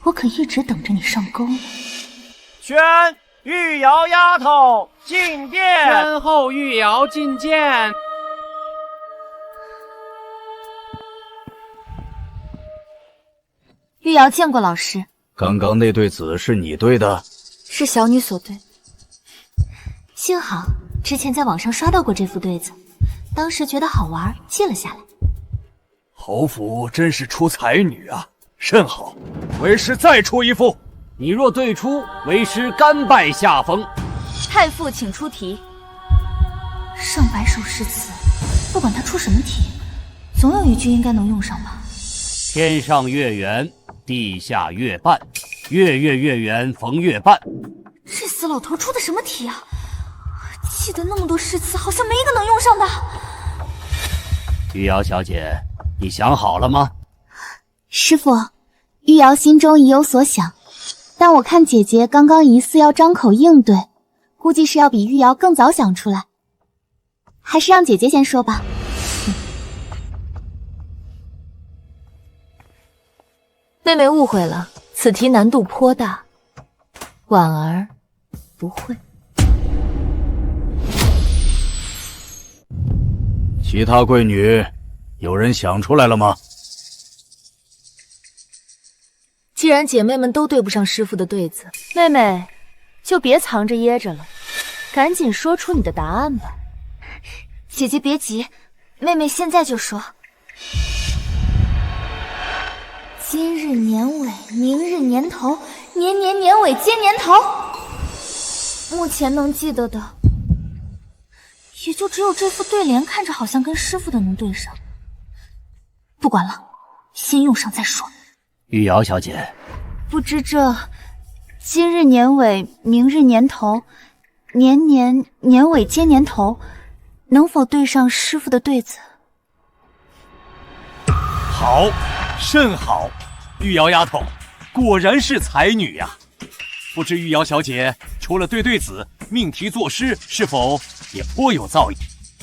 我可一直等着你上钩呢。宣玉瑶丫头进殿，宣后玉瑶觐见。瑶见过老师。刚刚那对子是你对的？是小女所对。幸好之前在网上刷到过这副对子，当时觉得好玩，记了下来。侯府真是出才女啊，甚好，为师再出一副。你若对出，为师甘拜下风。太傅，请出题。上百首诗词，不管他出什么题，总有一句应该能用上吧。天上月圆，地下月半，月月月圆逢月半。这死老头出的什么题啊？记得那么多诗词，好像没一个能用上的。玉瑶小姐，你想好了吗？师父，玉瑶心中已有所想，但我看姐姐刚刚疑似要张口应对，估计是要比玉瑶更早想出来，还是让姐姐先说吧。妹妹误会了，此题难度颇大，婉儿不会。其他贵女，有人想出来了吗？既然姐妹们都对不上师傅的对子，妹妹就别藏着掖着了，赶紧说出你的答案吧。姐姐别急，妹妹现在就说。今日年尾，明日年头，年年年尾接年头。目前能记得的，也就只有这副对联，看着好像跟师傅的能对上。不管了，先用上再说。玉瑶小姐，不知这今日年尾，明日年头，年年年尾接年头，能否对上师傅的对子？好，甚好，玉瑶丫头果然是才女呀！不知玉瑶小姐除了对子，命题作诗是否也颇有造诣？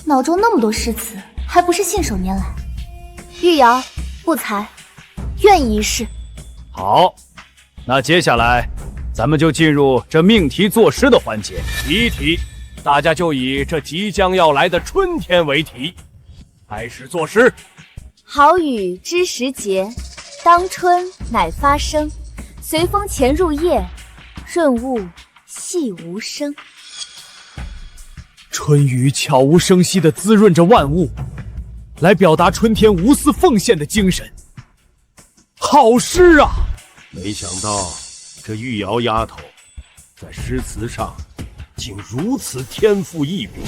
脑中那么多诗词，还不是信手拈来？玉瑶不才，愿意一试。好，那接下来咱们就进入这命题作诗的环节。第一题，大家就以这即将要来的春天为题，开始作诗。好雨知时节，当春乃发生。随风潜入夜，润物细无声。春雨悄无声息地滋润着万物，来表达春天无私奉献的精神。好诗啊！没想到这玉瑶丫头在诗词上竟如此天赋异禀。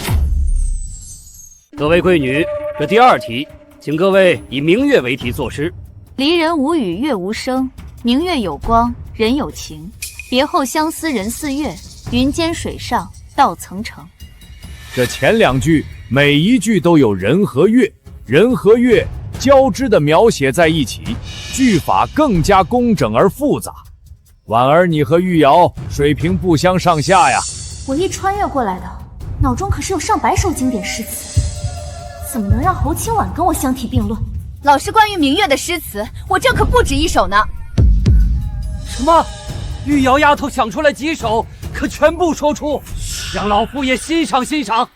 各位贵女，这第二题，请各位以明月为题作诗。离人无语月无声，明月有光人有情。别后相思人似月，云间水上道曾成。这前两句每一句都有人和月交织的描写在一起，句法更加工整而复杂。婉儿，你和玉瑶水平不相上下呀！我一穿越过来的，脑中可是有上百首经典诗词，怎么能让侯清婉跟我相提并论？老师关于明月的诗词，我这可不止一首呢。什么？玉瑶丫头想出来几首，可全部说出，让老夫也欣赏欣赏。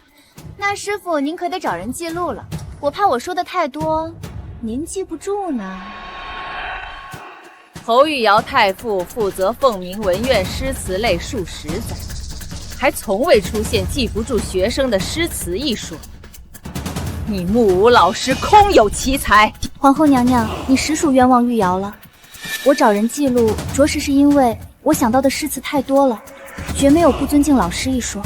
那师傅您可得找人记录了，我怕我说的太多，您记不住呢。侯玉瑶太傅负责凤鸣文苑诗词类数十载，还从未出现记不住学生的诗词一说。你木武老师空有奇才。皇后娘娘，你实属冤枉玉瑶了。我找人记录，着实是因为我想到的诗词太多了，绝没有不尊敬老师一说。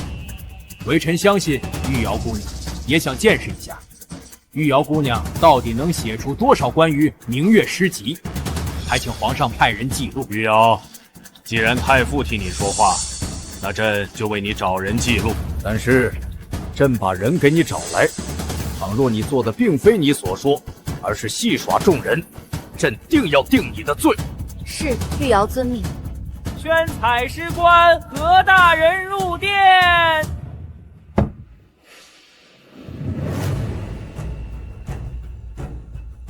微臣相信玉瑶姑娘，也想见识一下，玉瑶姑娘到底能写出多少关于明月诗集，还请皇上派人记录。玉瑶，既然太傅替你说话，那朕就为你找人记录。但是，朕把人给你找来，倘若你做的并非你所说，而是戏耍众人，朕定要定你的罪。是，玉瑶遵命。宣采诗官何大人入殿。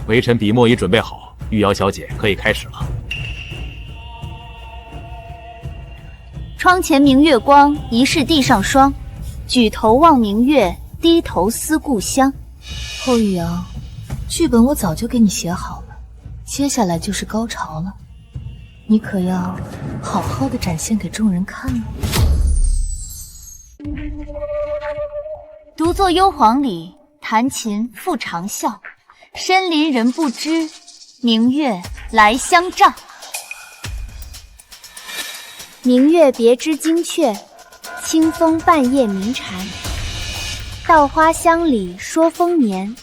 微臣笔墨已准备好，玉瑶小姐可以开始了。窗前明月光，疑是地上霜。举头望明月，低头思故乡。后玉瑶，剧本我早就给你写好了，接下来就是高潮了。你可要好好的展现给众人看呢。独坐幽篁里，弹琴复长啸。深林人不知，明月来相照。明月别枝惊鹊，清风半夜鸣蝉。稻花香里说丰年，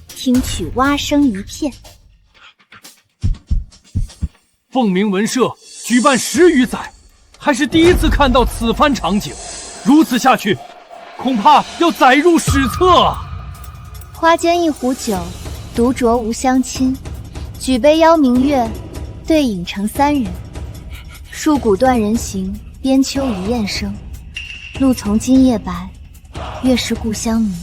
听取蛙声一片。凤鸣文社举办10余载，还是第一次看到此番场景。如此下去，恐怕要载入史册啊！花间一壶酒，独酌无相亲。举杯邀明月，对影成3人。戍鼓断人行，边秋一雁声。露从今夜白，月是故乡明。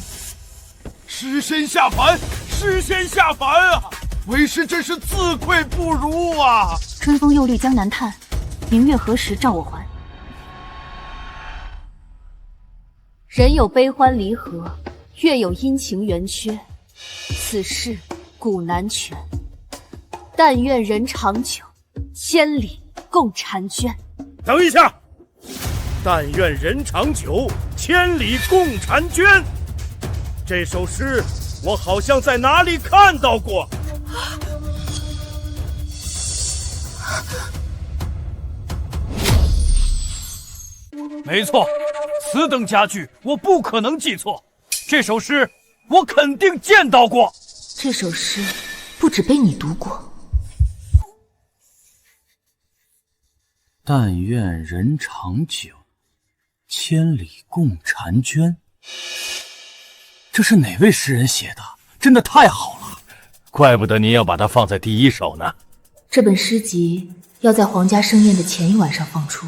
尸身下凡，尸身下凡啊！为师真是自愧不如啊！春风又绿江南叹，明月何时照我还？人有悲欢离合，月有阴晴圆缺，此事古难全。但愿人长久，千里共婵娟。等一下，但愿人长久，千里共婵娟。这首诗我好像在哪里看到过。没错，此等佳句我不可能记错。这首诗我肯定见到过。这首诗不止被你读过。但愿人长久，千里共婵娟。这是哪位诗人写的？真的太好了，怪不得您要把它放在第一首呢。这本诗集要在皇家盛宴的前一晚上放出，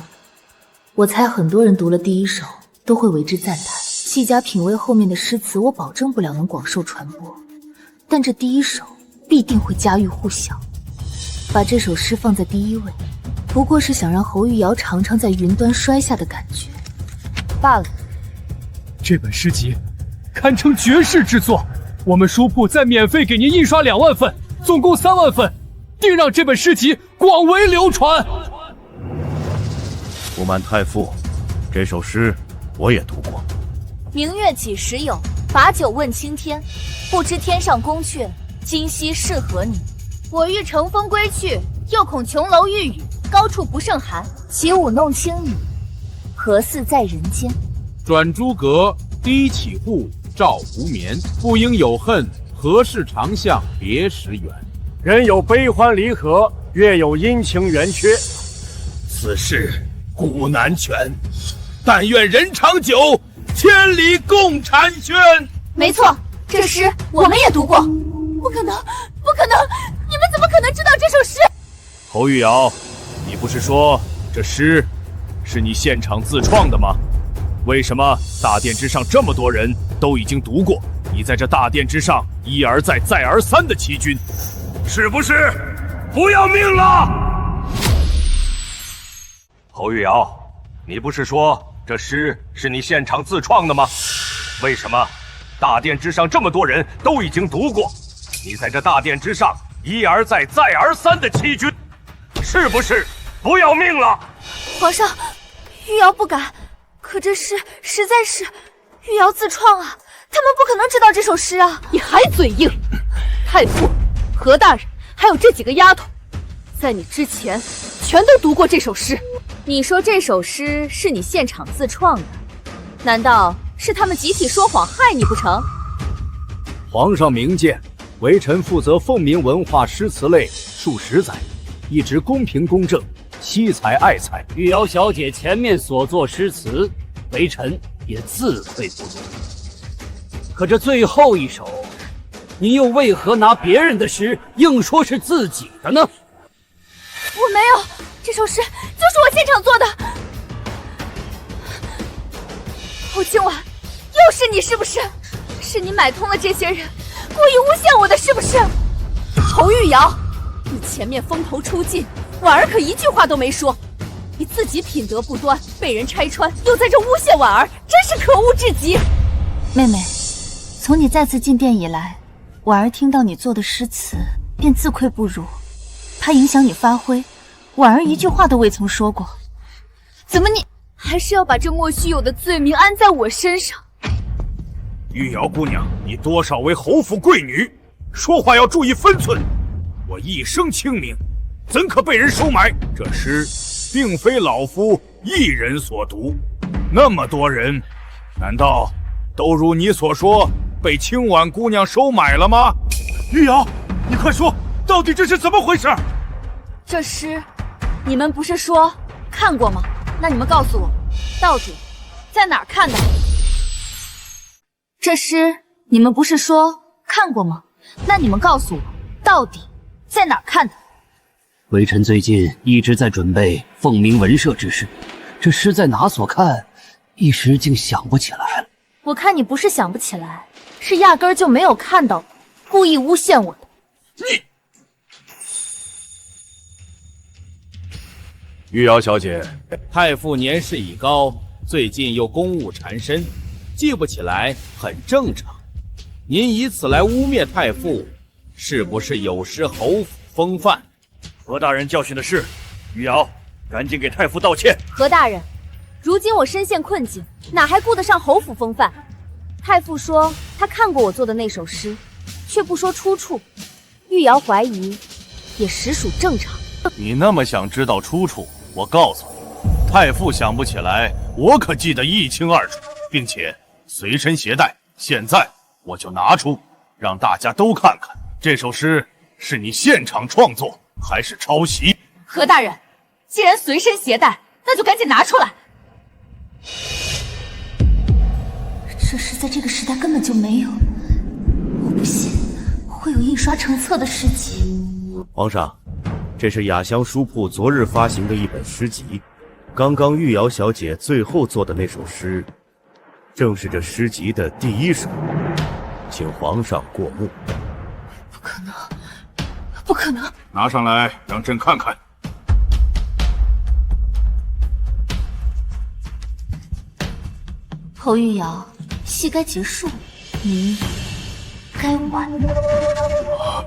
我猜很多人读了第一首都会为之赞叹。细加品味后面的诗词，我保证不了能广受传播，但这第一首必定会家喻户晓。把这首诗放在第一位，不过是想让侯玉瑶尝尝在云端摔下的感觉罢了。这本诗集堪称绝世之作，我们书铺再免费给您印刷2万份，总共3万份，定让这本诗集广为流传。不瞒太傅，这首诗我也读过。明月几时有？把酒问青天。不知天上宫阙，今夕是何年？我欲乘风归去，又恐琼楼玉宇，高处不胜寒。起舞弄清雨，何似在人间？转朱阁，低绮户，照无眠。不应有恨，何事长向别时圆？人有悲欢离合，月有阴晴圆缺。此事古难全，但愿人长久，千里共婵娟。没错，这诗我们也读过。不可能，不可能！你们怎么可能知道这首诗？侯玉瑶，你不是说这诗是你现场自创的吗？为什么大殿之上这么多人都已经读过，你在这大殿之上一而再再而三的欺君，是不是不要命了？侯玉瑶，你不是说这诗是你现场自创的吗？为什么大殿之上这么多人都已经读过，你在这大殿之上一而再再而三的欺君，是不是不要命了？皇上，玉瑶不敢，可这诗实在是玉瑶自创啊，他们不可能知道这首诗啊！你还嘴硬！太傅、何大人，还有这几个丫头，在你之前全都读过这首诗。你说这首诗是你现场自创的，难道是他们集体说谎害你不成？皇上明鉴，微臣负责凤鸣文化诗词类数10载，一直公平公正，惜才爱才。玉瑶小姐前面所作诗词，微臣也自愧不如。可这最后一首，你又为何拿别人的诗硬说是自己的呢？我没有，这首诗就是我现场做的。侯清婉，又是你是不是？是你买通了这些人，故意诬陷我的是不是？侯玉瑶，你前面风头出尽，婉儿可一句话都没说，你自己品德不端，被人拆穿，又在这诬陷婉儿，真是可恶至极。妹妹，从你再次进殿以来，婉儿听到你做的诗词，便自愧不如，怕影响你发挥，婉儿一句话都未曾说过，怎么你还是要把这莫须有的罪名安在我身上？玉瑶姑娘，你多少为侯府贵女，说话要注意分寸。我一生清明，怎可被人收买？这诗并非老夫一人所读，那么多人，难道都如你所说被清婉姑娘收买了吗？玉瑶，你快说，到底这是怎么回事？这诗，你们不是说看过吗？那你们告诉我，到底在哪儿看的？这诗你们不是说看过吗？那你们告诉我，到底在哪儿看的？微臣最近一直在准备凤鸣文社之事，这诗在哪所看，一时竟想不起来了。我看你不是想不起来，是压根儿就没有看到，故意诬陷我的。玉瑶小姐，太傅年事已高，最近又公务缠身，记不起来很正常。您以此来污蔑太傅，是不是有失侯府风范？何大人教训的是，玉瑶，赶紧给太傅道歉。何大人，如今我身陷困境，哪还顾得上侯府风范？太傅说他看过我做的那首诗，却不说出处，玉瑶怀疑，也实属正常。你那么想知道出处，我告诉你，太傅想不起来，我可记得一清二楚，并且随身携带。现在我就拿出，让大家都看看，这首诗是你现场创作还是抄袭？何大人，既然随身携带，那就赶紧拿出来。这诗在这个时代根本就没有，我不信会有印刷成册的诗集。皇上，这是雅香书铺昨日发行的一本诗集，刚刚玉瑶小姐最后做的那首诗，正是这诗集的第一首，请皇上过目。不可能，不可能！拿上来，让朕看看。侯玉瑶，戏该结束，你该完了。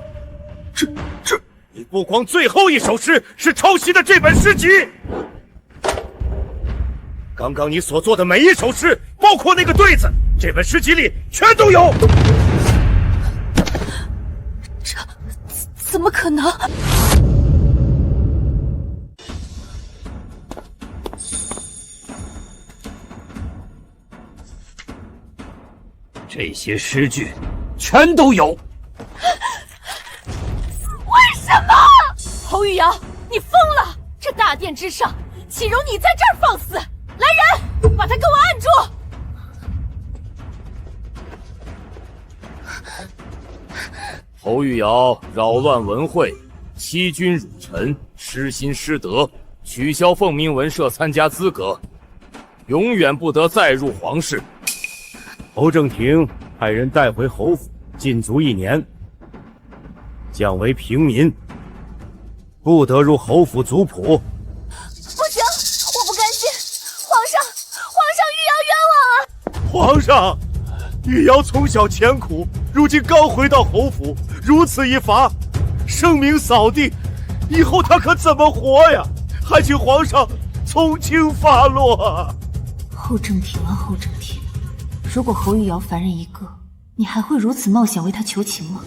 你不光最后一首诗是抄袭的这本诗集，刚刚你所做的每一首诗，包括那个对子，这本诗集里全都有。这怎么可能？这些诗句全都有。为什么？侯玉瑶，你疯了！这大殿之上，岂容你在这儿放肆？来人，把他给我按住！侯玉瑶扰乱文会，欺君辱臣，失心失德，取消凤鸣文社参加资格，永远不得再入皇室。侯正廷派人带回侯府，禁足1年，降为平民，不得入侯府族谱。不行，我不甘心！皇上，玉瑶冤枉啊！皇上，玉瑶从小艰苦，如今刚回到侯府，如此一罚，声名扫地，以后她可怎么活呀？还请皇上从轻发落啊！侯正廷啊，侯正廷，如果侯玉瑶凡人一个，你还会如此冒险为他求情吗？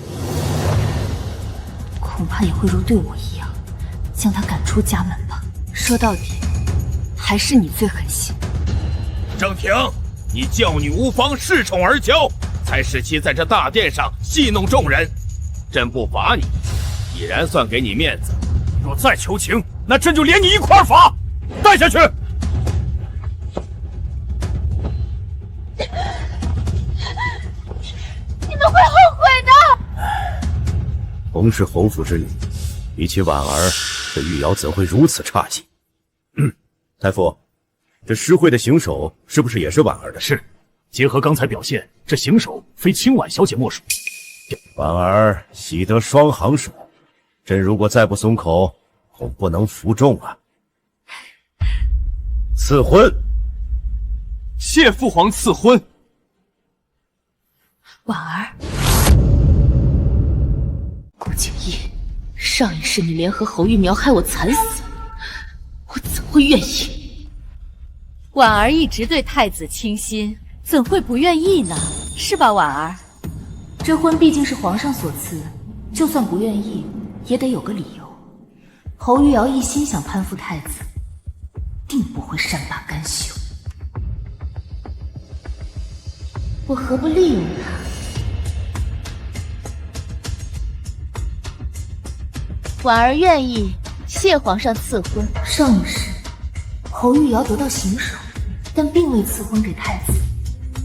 恐怕也会如对我一样，将他赶出家门吧。说到底，还是你最狠心。正廷，你教女无方，恃宠而骄，才使其在这大殿上戏弄众人。朕不罚你，已然算给你面子。若再求情，那朕就连你一块儿罚，带下去。你们会后悔的。同是侯府之女，比起婉儿，这玉瑶怎会如此差劲？太傅，这诗会的行首是不是也是婉儿的？是，结合刚才表现，这行首非清婉小姐莫属。婉儿喜得双行手，朕如果再不松口，恐不能服众啊。赐婚，谢父皇赐婚。婉儿，顾景逸，上一世你联合侯玉苗害我惨死，会愿意？婉儿一直对太子倾心，怎会不愿意呢？是吧，婉儿？这婚毕竟是皇上所赐，就算不愿意，也得有个理由。侯玉瑶一心想攀附太子，定不会善罢甘休。我何不利用他？婉儿愿意，谢皇上赐婚。上一世，侯玉瑶得到行首，但并未赐婚给太子。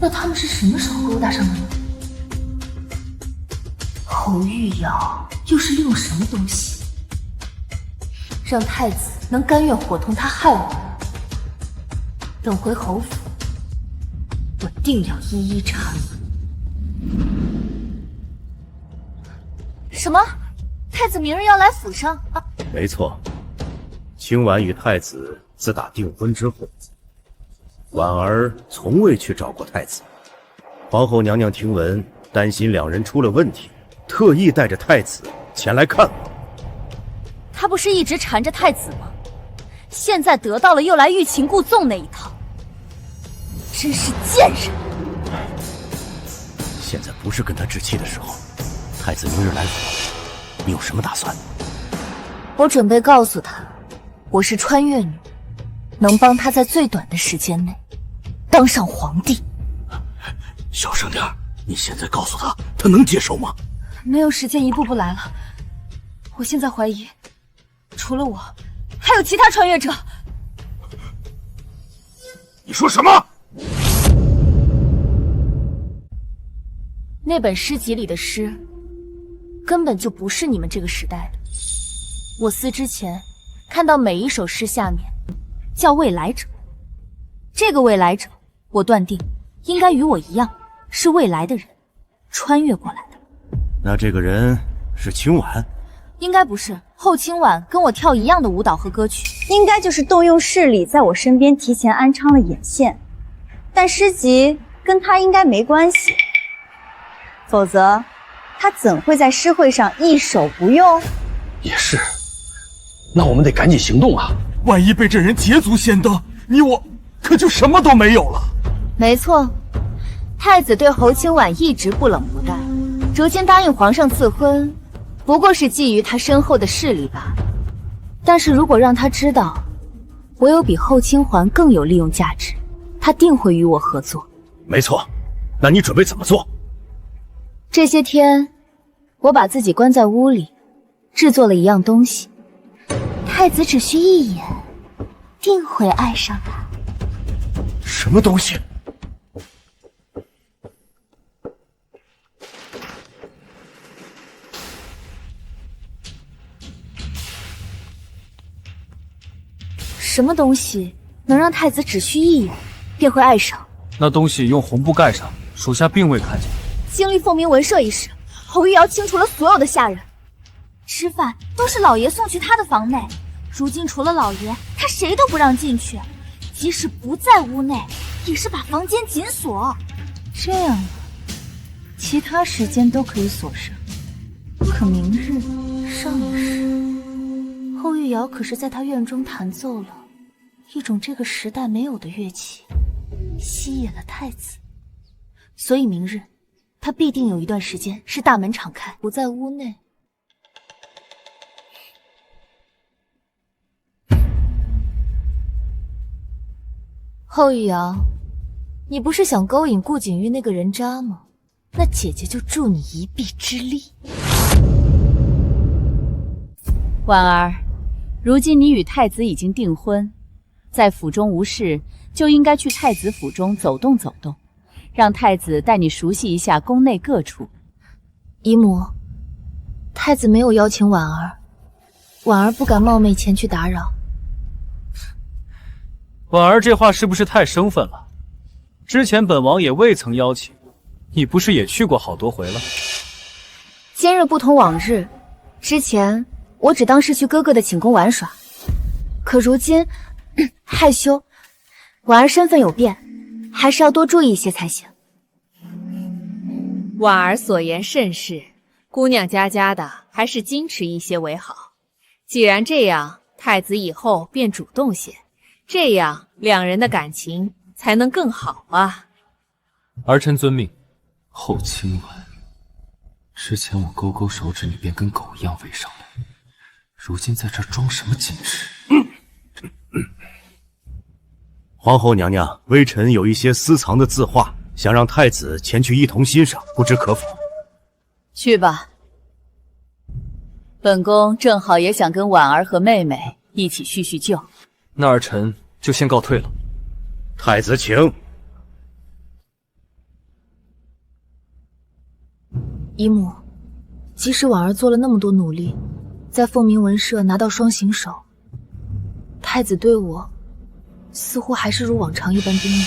那他们是什么时候勾搭上的呢？侯玉瑶又是利用什么东西，让太子能甘愿伙同他害我？等回侯府，我定要一一查明。什么？太子明日要来府上啊？没错，清婉与太子自打订婚之后，婉儿从未去找过太子。皇后娘娘听闻，担心两人出了问题，特意带着太子前来看我。他不是一直缠着太子吗？现在得到了又来欲擒故纵那一套，真是贱人！现在不是跟他置气的时候。太子明日来府，你有什么打算？我准备告诉他，我是穿越女，能帮他在最短的时间内当上皇帝。小声点，你现在告诉他，他能接受吗？没有时间一步步来了。我现在怀疑，除了我，还有其他穿越者。你说什么？那本诗集里的诗，根本就不是你们这个时代的。我撕之前看到每一首诗下面叫未来者，这个未来者，我断定应该与我一样是未来的人，穿越过来的。那这个人是清婉？应该不是，后清婉跟我跳一样的舞蹈和歌曲，应该就是动用势力在我身边提前安插了眼线，但诗集跟他应该没关系，否则他怎会在诗会上一手不用？也是，那我们得赶紧行动啊！万一被这人捷足先登，你我可就什么都没有了。没错，太子对侯清婉一直不冷不淡，如今答应皇上赐婚，不过是觊觎他身后的势力罢了。但是如果让他知道我有比后清环更有利用价值，他定会与我合作。没错，那你准备怎么做？这些天，我把自己关在屋里，制作了一样东西，太子只需一眼，定会爱上它。什么东西？什么东西能让太子只需一眼便会爱上？那东西用红布盖上，属下并未看见。经历凤鸣文社一事，侯玉瑶清除了所有的下人，吃饭都是老爷送去他的房内，如今除了老爷，他谁都不让进去，即使不在屋内，也是把房间紧锁。这样啊，其他时间都可以锁上，可明日、上一世，后玉瑶可是在他院中弹奏了一种这个时代没有的乐器，吸引了太子，所以明日他必定有一段时间是大门敞开，不在屋内。后玉瑶，你不是想勾引顾景玉那个人渣吗？那姐姐就助你一臂之力。婉儿，如今你与太子已经订婚，在府中无事，就应该去太子府中走动走动，让太子带你熟悉一下宫内各处。姨母，太子没有邀请婉儿，婉儿不敢冒昧前去打扰。婉儿这话是不是太生分了？之前本王也未曾邀请，你不是也去过好多回了？今日不同往日，之前我只当是去哥哥的寝宫玩耍，可如今害羞，婉儿身份有变，还是要多注意一些才行。婉儿所言甚是，姑娘家的还是矜持一些为好。既然这样，太子以后便主动些，这样两人的感情才能更好啊。儿臣遵命。后亲吻，之前我勾勾手指你便跟狗一样围上来，如今在这装什么矜持？皇后娘娘，微臣有一些私藏的字画，想让太子前去一同欣赏，不知可否？去吧，本宫正好也想跟婉儿和妹妹一起叙叙旧。那儿臣就先告退了。太子请。姨母，即使婉儿做了那么多努力，在凤鸣文社拿到双形手，太子对我似乎还是如往常一般冰冷。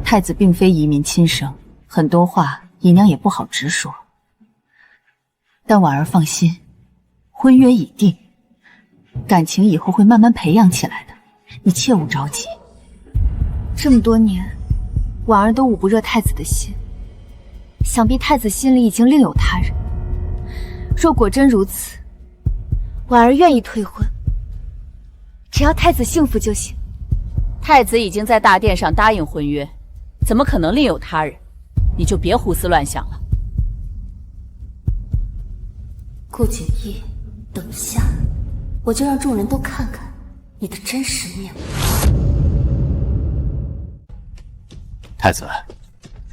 太子并非遗民亲生，很多话姨娘也不好直说。但婉儿放心，婚约已定，感情以后会慢慢培养起来的，你切勿着急。这么多年，婉儿都捂不热太子的心，想必太子心里已经另有他人。若果真如此，婉儿愿意退婚，只要太子幸福就行。太子已经在大殿上答应婚约，怎么可能另有他人？你就别胡思乱想了。顾景逸，等下我就让众人都看看你的真实面目。太子，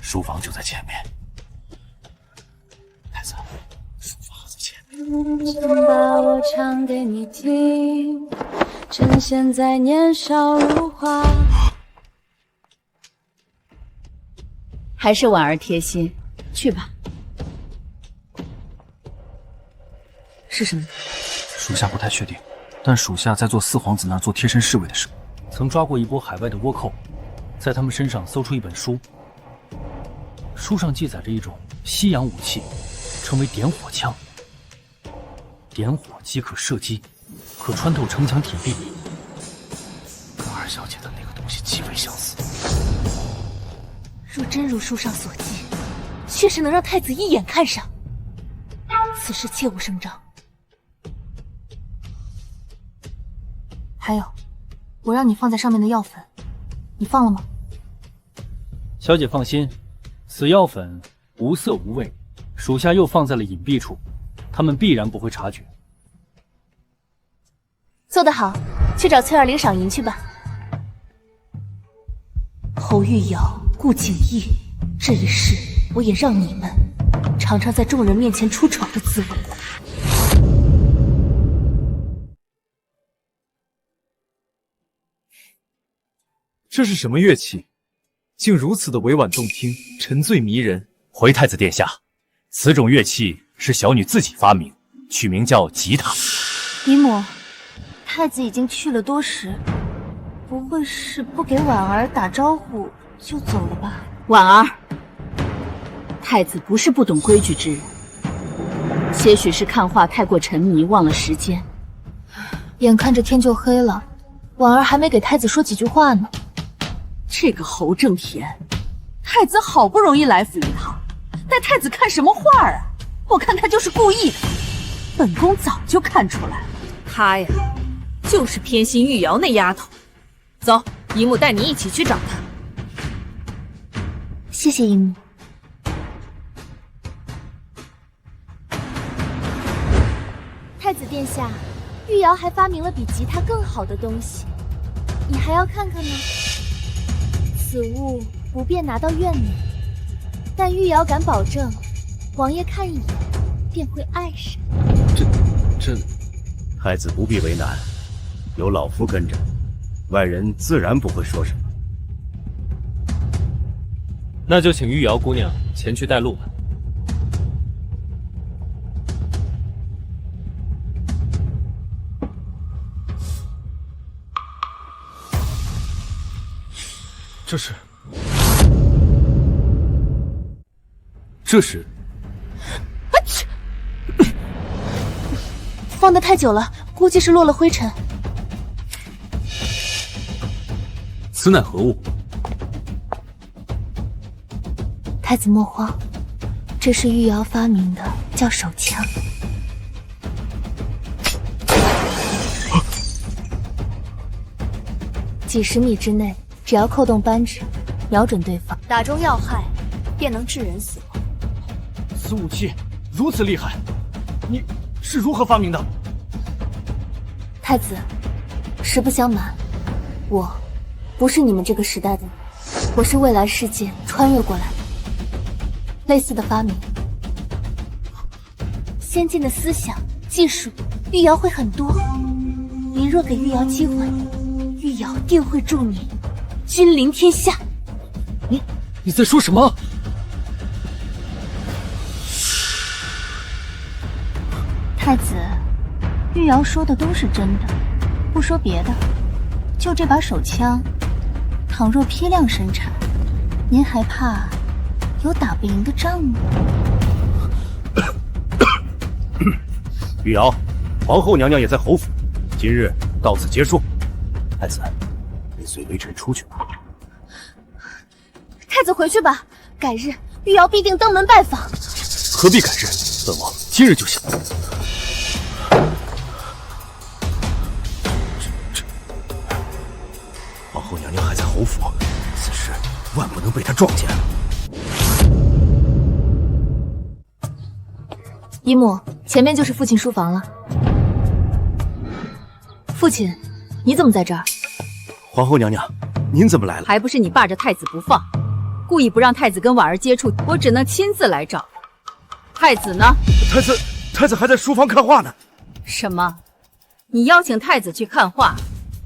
书房就在前面。太子，书房在前面。想把我唱给你听，趁现在年少如花。还是婉儿贴心，去吧。是什么？属下不太确定，但属下在做四皇子那儿做贴身侍卫的时候，曾抓过一波海外的倭寇，在他们身上搜出一本书，书上记载着一种西洋武器，称为点火枪。点火即可射击，可穿透城墙铁壁，跟二小姐的那个东西极为相似。若真如书上所记，确实能让太子一眼看上。此事切勿声张。还有，我让你放在上面的药粉，你放了吗？小姐放心，此药粉无色无味，属下又放在了隐蔽处，他们必然不会察觉。做得好，去找翠儿领赏银去吧。侯玉瑶、顾景逸，这一世我也让你们尝尝在众人面前出丑的滋味。这是什么乐器？竟如此的委婉动听，沉醉迷人。回太子殿下，此种乐器是小女自己发明，取名叫吉他。姨母，太子已经去了多时，不会是不给婉儿打招呼就走了吧？婉儿，太子不是不懂规矩之人，些许是看画太过沉迷，忘了时间。眼看着天就黑了，婉儿还没给太子说几句话呢。这个侯正田，太子好不容易来府一趟，带太子看什么画啊？我看他就是故意的，本宫早就看出来了。他呀，就是偏心玉瑶那丫头。走，姨母带你一起去找她。谢谢姨母。太子殿下，玉瑶还发明了比吉他更好的东西，你还要看看吗？此物不便拿到院内，但玉瑶敢保证，王爷看一眼便会爱上。这，太子不必为难，有老夫跟着，外人自然不会说什么。那就请玉瑶姑娘前去带路吧。这是放得太久了，估计是落了灰尘。此乃何物？太子莫慌，这是玉瑶发明的，叫手枪。几十米之内，只要扣动扳指，瞄准对方，打中要害，便能致人死亡。此武器如此厉害，你是如何发明的？太子，实不相瞒，我不是你们这个时代的人，我是未来世界穿越过来的。类似的发明，先进的思想、技术，玉瑶会很多。您若给玉瑶机会，玉瑶定会助你君临天下。你在说什么？太子，玉瑶说的都是真的，不说别的，就这把手枪，倘若批量生产，您还怕有打不赢的仗吗？玉瑶，皇后娘娘也在侯府，今日到此结束。太子，你随微臣出去吧。太子回去吧，改日玉瑶必定登门拜访。何必改日？本王今日就行。皇后娘娘还在侯府，此事万不能被她撞见。姨母，前面就是父亲书房了。父亲，你怎么在这儿？皇后娘娘，您怎么来了？还不是你霸着太子不放，故意不让太子跟婉儿接触，我只能亲自来找。太子呢？太子还在书房看画呢。什么？你邀请太子去看画，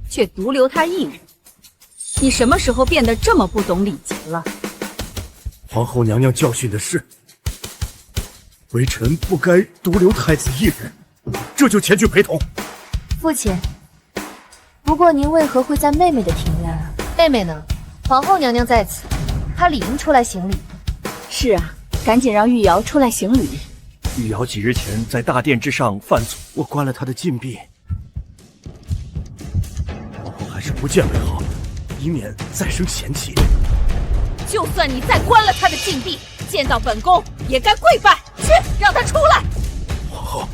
却独留他一人？你什么时候变得这么不懂礼节了？皇后娘娘教训的是，微臣不该独留太子一人，这就前去陪同。父亲，不过您为何会在妹妹的庭院啊？妹妹呢？皇后娘娘在此，她理应出来行礼。是啊，赶紧让玉瑶出来行礼。玉瑶几日前在大殿之上犯错，我关了她的禁闭。皇后还是不见为好，以免再生嫌弃。就算你再关了他的禁闭，见到本宫也该跪拜，去让他出来。皇后，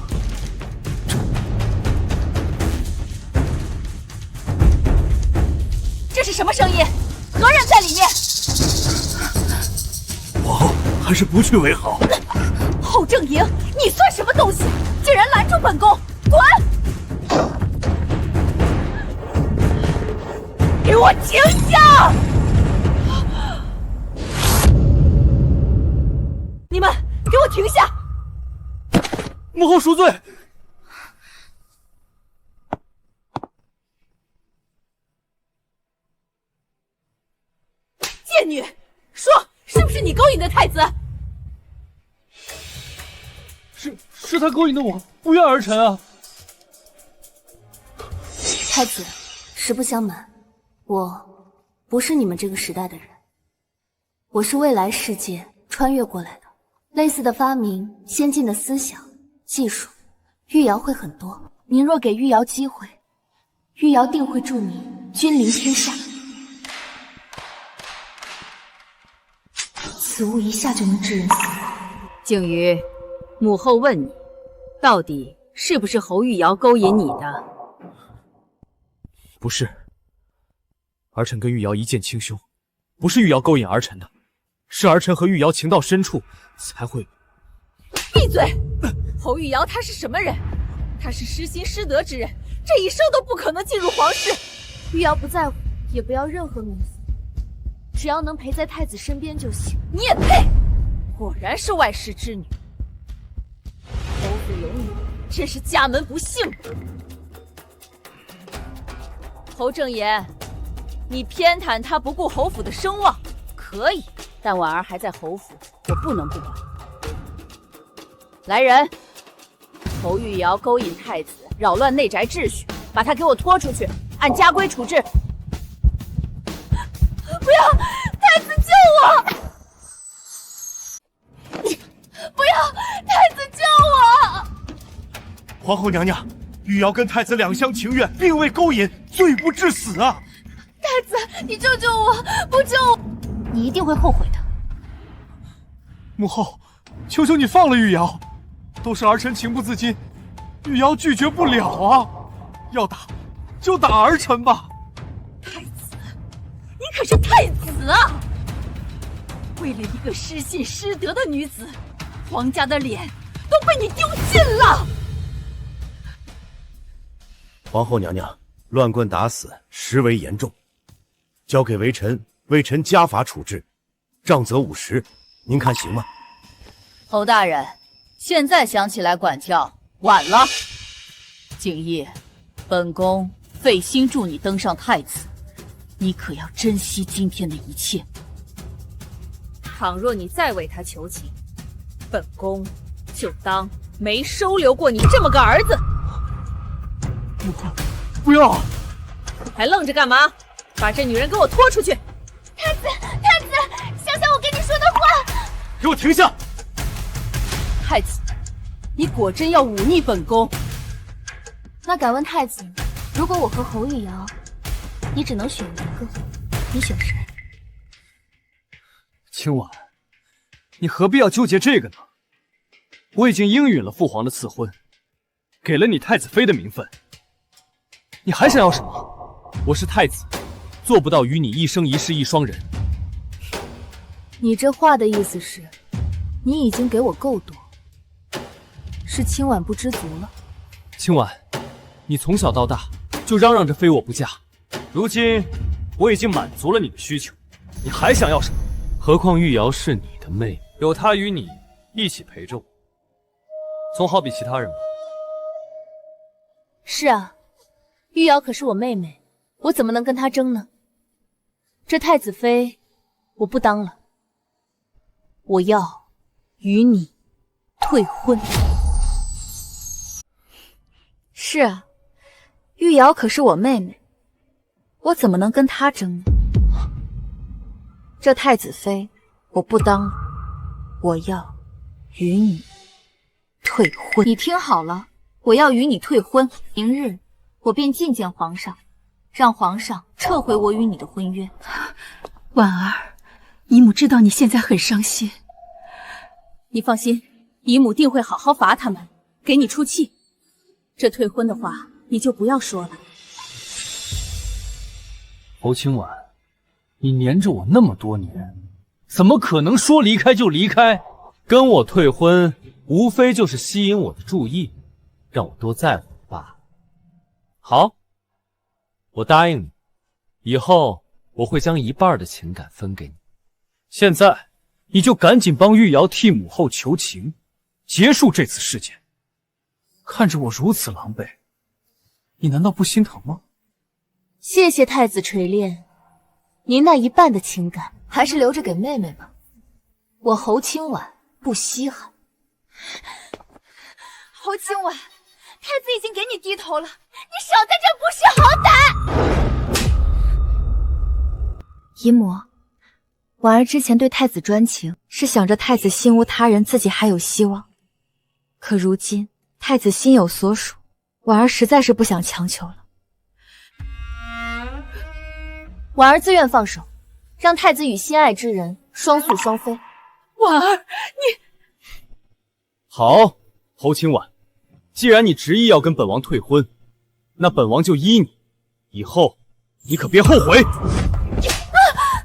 这是什么声音？何人在里面？皇后还是不去为好。后正营，你算什么东西？竟然拦住本宫！滚！给我停下！你们给我停下！母后赎罪。贱女，说是不是你勾引的太子？是他勾引的我，不愿儿臣啊。太子，实不相瞒，我不是你们这个时代的人，我是未来世界穿越过来的。类似的发明、先进的思想、技术，玉瑶会很多。您若给玉瑶机会，玉瑶定会助你君临天下。此物一下就能致人死亡。静瑜，母后问你，到底是不是侯玉瑶勾引你的？不是，儿臣跟玉瑶一见倾兄，不是玉瑶勾引儿臣的，是儿臣和玉瑶情到深处才会。闭嘴！侯玉瑶他是什么人？他是失心失德之人，这一生都不可能进入皇室。玉瑶不在乎，也不要任何名分，只要能陪在太子身边就行。你也配！果然是外室之女。侯府有你，真是家门不幸。侯正言，你偏袒他不顾侯府的声望，可以，但婉儿还在侯府，我不能不管。来人，侯玉瑶勾引太子，扰乱内宅秩序，把他给我拖出去，按家规处置。不要，太子救我！不要，太子救我！皇后娘娘，玉瑶跟太子两厢情愿，并未勾引，罪不至死啊！太子，你救救我！不救我，你一定会后悔的。母后，求求你放了玉瑶，都是儿臣情不自禁，玉瑶拒绝不了啊！要打就打儿臣吧。太子，可是太子啊！为了一个失信失德的女子，皇家的脸都被你丢尽了。皇后娘娘，乱棍打死实为严重，交给微臣，微臣加法处置，杖责50，您看行吗？侯大人，现在想起来管教晚了。景逸，本宫费心助你登上太子，你可要珍惜今天的一切。倘若你再为他求情，本宫就当没收留过你这么个儿子。不要！还愣着干嘛？把这女人给我拖出去！太子，太子，想想我跟你说的话。给我停下！太子，你果真要忤逆本宫？那敢问太子，如果我和侯玉瑶，你只能选一个，你选谁？清婉，你何必要纠结这个呢？我已经应允了父皇的赐婚，给了你太子妃的名分。你还想要什么？我是太子，做不到与你一生一世一双人。你这话的意思是，你已经给我够多，是清婉不知足了？清婉，你从小到大就嚷嚷着非我不嫁，如今我已经满足了你的需求，你还想要什么？何况玉瑶是你的妹妹，有她与你一起陪着我，总好比其他人吧。是啊，玉瑶可是我妹妹，我怎么能跟她争呢？这太子妃我不当了，我要与你退婚。是啊，玉瑶可是我妹妹，我怎么能跟她争呢？这太子妃我不当了，我要与你退婚。你听好了，我要与你退婚，明日我便觐见皇上，让皇上撤回我与你的婚约。婉儿，姨母知道你现在很伤心，你放心，姨母定会好好罚他们，给你出气。这退婚的话，你就不要说了。侯清婉，你黏着我那么多年，怎么可能说离开就离开？跟我退婚，无非就是吸引我的注意，让我多在乎你罢了。好，我答应你，以后我会将一半的情感分给你。现在，你就赶紧帮玉瑶替母后求情，结束这次事件。看着我如此狼狈，你难道不心疼吗？谢谢太子垂怜，您那一半的情感还是留着给妹妹吧，我侯清婉不稀罕。侯清婉，太子已经给你低头了，你少在这不识好歹！姨母，婉儿之前对太子专情，是想着太子心无他人，自己还有希望。可如今太子心有所属，婉儿实在是不想强求了。婉儿自愿放手，让太子与心爱之人双宿双飞。婉儿，你好，侯清婉，既然你执意要跟本王退婚，那本王就依你，以后你可别后悔。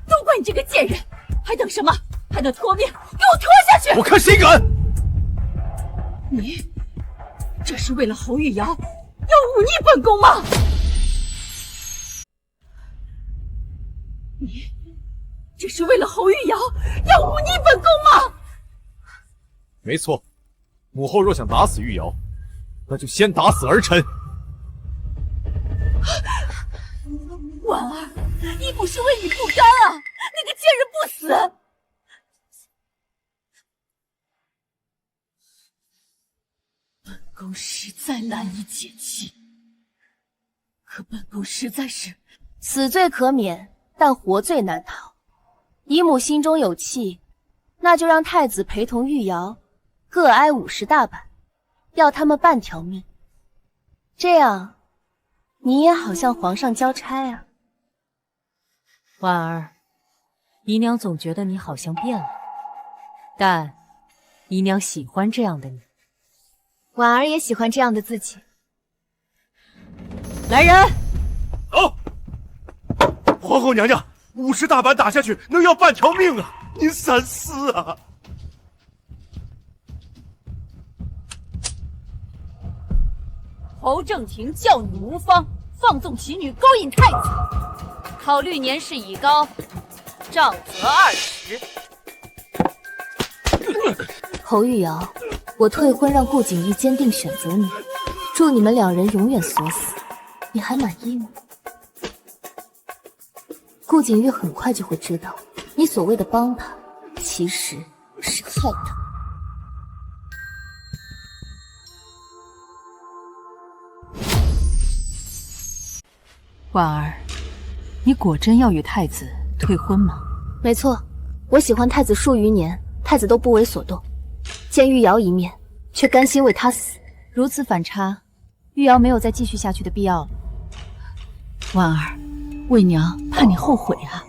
都怪你这个贱人，还等什么？还等脱命？给我拖下去！我看谁敢！你这是为了侯玉瑶，要忤逆本宫吗？你这是为了侯玉瑶，要忤逆本宫吗？没错，母后若想打死玉瑶，那就先打死儿臣。婉儿，姨母是为你不甘啊！那个贱人不死！本宫实在难以解气，可本宫实在是死罪可免，但活罪难逃。姨母心中有气，那就让太子陪同玉瑶各挨50大板，要他们半条命。这样，你也好向皇上交差啊。婉儿，姨娘总觉得你好像变了，但姨娘喜欢这样的你。婉儿也喜欢这样的自己。来人！皇后娘娘， 50大板打下去，能要半条命啊！您三思啊！侯正廷教女无方，放纵其女，勾引太子，考虑年事已高，杖责20。侯玉瑶，我退婚，让顾景玉坚定选择你，祝你们两人永远锁死。你还满意吗？顾景玉很快就会知道，你所谓的帮他，其实是害他。婉儿，你果真要与太子退婚吗？没错，我喜欢太子数余年，太子都不为所动，见玉瑶一面，却甘心为他死。如此反差，玉瑶没有再继续下去的必要了。婉儿，为娘怕你后悔啊。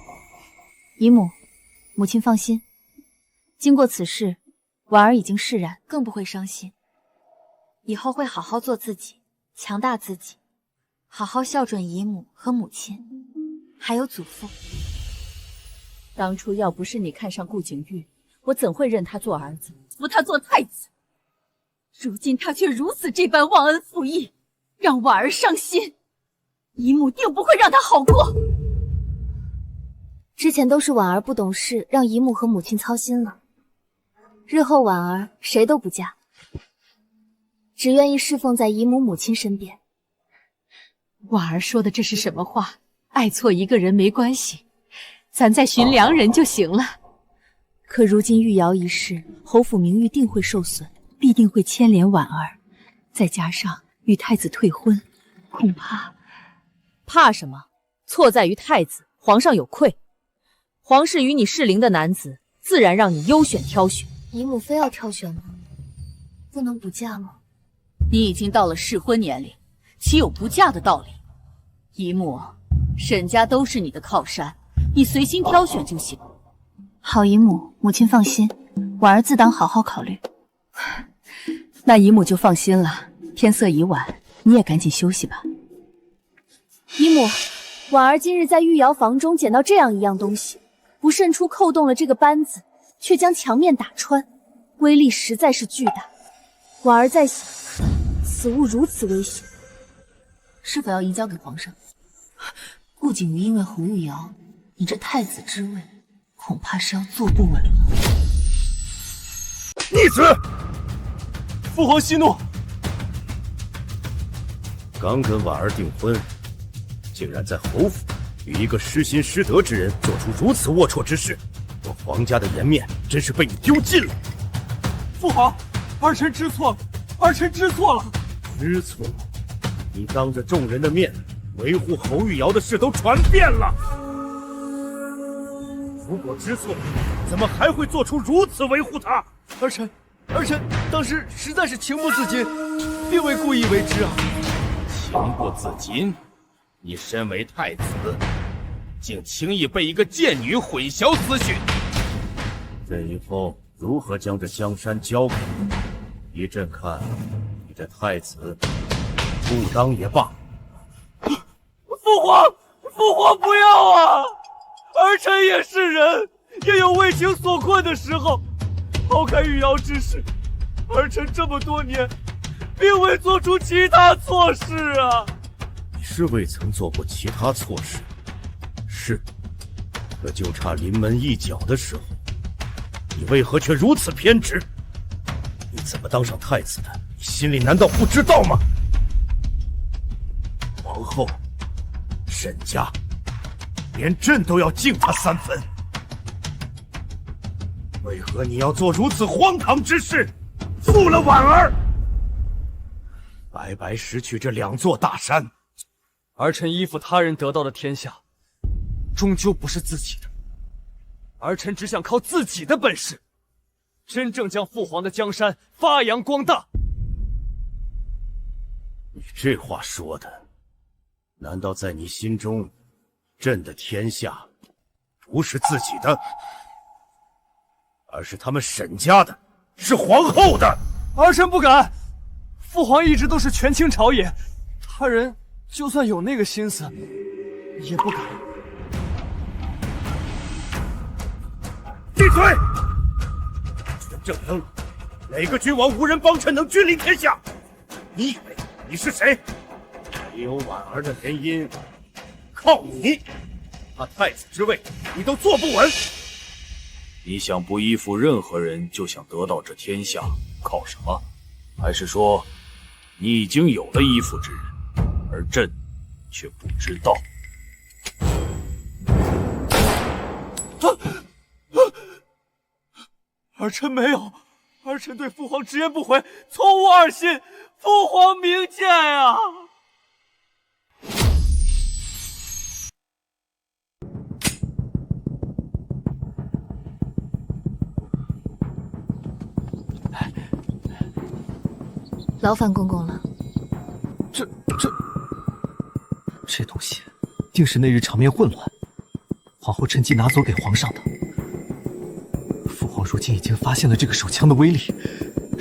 姨母，母亲放心，经过此事，婉儿已经释然，更不会伤心。以后会好好做自己，强大自己，好好孝顺姨母和母亲，还有祖父。当初要不是你看上顾景玉，我怎会认他做儿子，扶他做太子？如今他却如此这般忘恩负义，让婉儿伤心。姨母定不会让他好过。之前都是婉儿不懂事，让姨母和母亲操心了。日后婉儿谁都不嫁，只愿意侍奉在姨母母亲身边。婉儿说的这是什么话？爱错一个人没关系，咱再寻良人就行了。可如今玉瑶一事，侯府名誉定会受损，必定会牵连婉儿，再加上与太子退婚，恐怕……怕什么？错在于太子，皇上有愧。皇室与你适龄的男子，自然让你优选挑选。姨母非要挑选吗？不能不嫁吗？你已经到了适婚年龄，岂有不嫁的道理？姨母，沈家都是你的靠山，你随心挑选就行。好，姨母，母亲放心，婉儿自当好好考虑。那姨母就放心了。天色已晚，你也赶紧休息吧。姨母，婉儿今日在玉瑶房中捡到这样一样东西，不慎出扣动了这个扳子，却将墙面打穿，威力实在是巨大。婉儿在想，此物如此危险，是否要移交给皇上？顾景瑜因为侯玉瑶，你这太子之位，恐怕是要坐不稳了。逆子！父皇息怒！刚跟婉儿订婚，竟然在侯府与一个失心失德之人做出如此龌龊之事，我皇家的颜面真是被你丢尽了。父皇，儿臣知错了，儿臣知错了。知错？你当着众人的面维护侯玉瑶的事都传遍了。如果知错，怎么还会做出如此维护他？儿臣当时实在是情不自禁，并未故意为之啊。情不自禁？你身为太子，竟轻易被一个贱女混淆思绪。这以后如何将这江山交给你？依朕看，你这太子不当也罢。父皇不要啊！儿臣也是人，也有为情所困的时候。抛开玉瑶之事，儿臣这么多年，并未做出其他错事啊。你是未曾做过其他错事，是，可就差临门一脚的时候，你为何却如此偏执？你怎么当上太子的？你心里难道不知道吗？皇后，沈家，连朕都要敬他3分。为何你要做如此荒唐之事？负了婉儿，白白失去这2座大山。儿臣依附他人得到的天下，终究不是自己的。儿臣只想靠自己的本事，真正将父皇的江山发扬光大。你这话说的，难道在你心中，朕的天下不是自己的，而是他们沈家的，是皇后的？儿臣不敢，父皇一直都是权倾朝野，他人就算有那个心思，也不敢。嘴！全正登，哪个君王无人帮衬能君临天下？你以为你是谁？没有婉儿的联姻，靠你，他太子之位你都坐不稳。你想不依附任何人就想得到这天下，靠什么？还是说，你已经有了依附之人，而朕却不知道？儿臣没有，儿臣对父皇直言不讳，从无二心，父皇明鉴啊！劳烦公公了。这东西，定是那日场面混乱，皇后趁机拿走给皇上的。父皇如今已经发现了这个手枪的威力，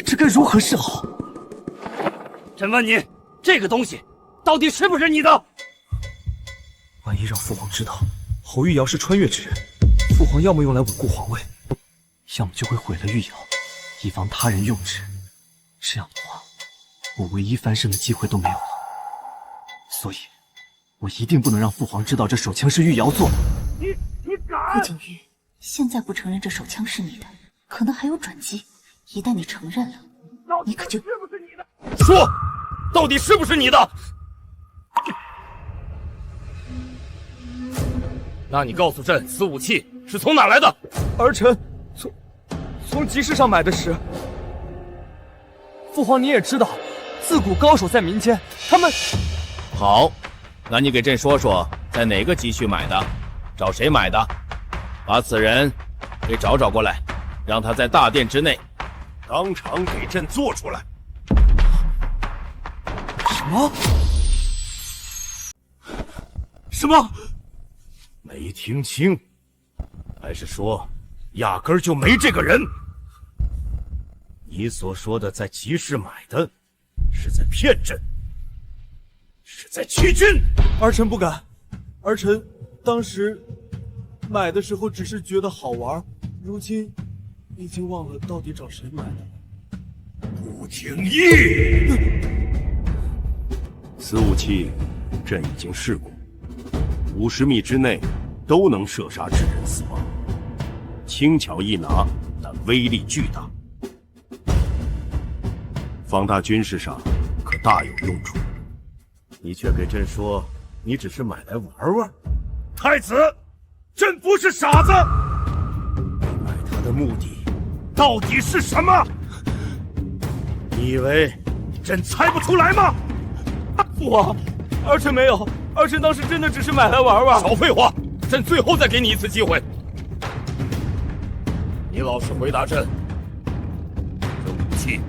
这该如何是好？朕问你，这个东西到底是不是你的？万一让父皇知道侯玉瑶是穿越之人，父皇要么用来稳固皇位，要么就会毁了玉瑶，以防他人用之。这样的话，我唯一翻身的机会都没有了。所以，我一定不能让父皇知道这手枪是玉瑶做的。你敢！顾景玉，现在不承认这手枪是你的，可能还有转机。一旦你承认了，你可就……说，到底是不是你的？那你告诉朕，此武器是从哪来的？儿臣从集市上买的时。父皇你也知道，自古高手在民间，他们……好，那你给朕说说，在哪个集区买的？找谁买的？把此人给找过来，让他在大殿之内当场给朕做出来。什么？没听清？还是说，压根儿就没这个人？你所说的在集市买的，是在骗朕，是在欺君。儿臣不敢，儿臣当时买的时候只是觉得好玩，如今已经忘了到底找谁买的。顾景逸，此武器，朕已经试过，50米之内都能射杀致人死亡，轻巧易拿，但威力巨大。放大军事上可大有用处。你却给朕说你只是买来玩玩。太子，朕不是傻子。你买它的目的到底是什么？你以为朕猜不出来吗？父皇，儿臣没有，儿臣当时真的只是买来玩玩。少废话，朕最后再给你一次机会。你老实回答朕，这武器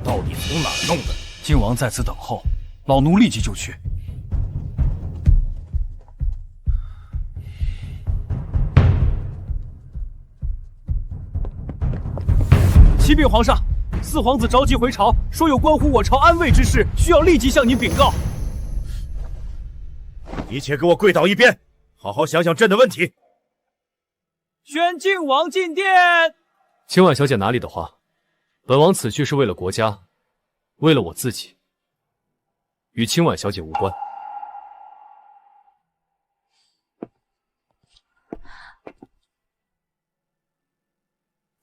到底从哪儿弄的？靖王在此等候，老奴立即就去。启禀皇上，四皇子着急回朝，说有关乎我朝安危之事，需要立即向您禀告。一切给我跪倒一边，好好想想朕的问题。宣靖王进殿。清婉小姐哪里的话，本王此去是为了国家，为了我自己，与清婉小姐无关。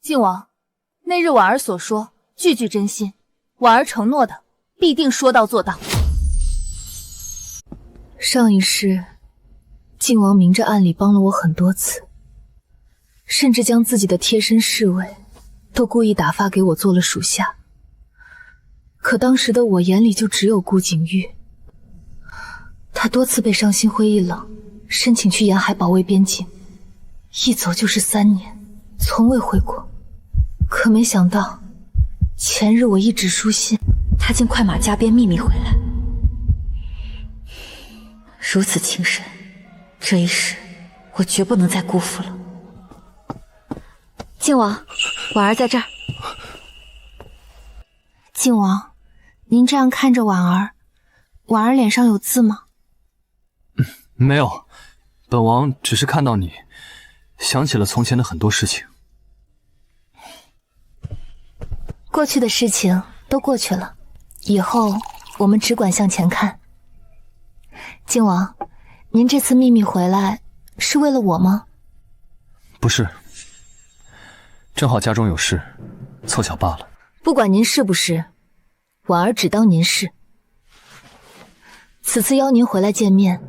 靖王，那日婉儿所说句句真心，婉儿承诺的必定说到做到。上一世，靖王明着暗里帮了我很多次，甚至将自己的贴身侍卫都故意打发给我做了属下。可当时的我眼里就只有顾景玉，他多次被上心辉一冷，申请去沿海保卫边境，一走就是3年，从未回国。可没想到，前日我一纸书信，他竟快马加鞭秘密回来。如此情深，这一世我绝不能再辜负了。靖王，婉儿在这儿。靖王，您这样看着婉儿，婉儿脸上有字吗？没有，本王只是看到你想起了从前的很多事情。过去的事情都过去了，以后我们只管向前看。靖王，您这次秘密回来是为了我吗？不是，正好家中有事，凑巧罢了。不管您是不是，婉儿只当您是。此次邀您回来见面，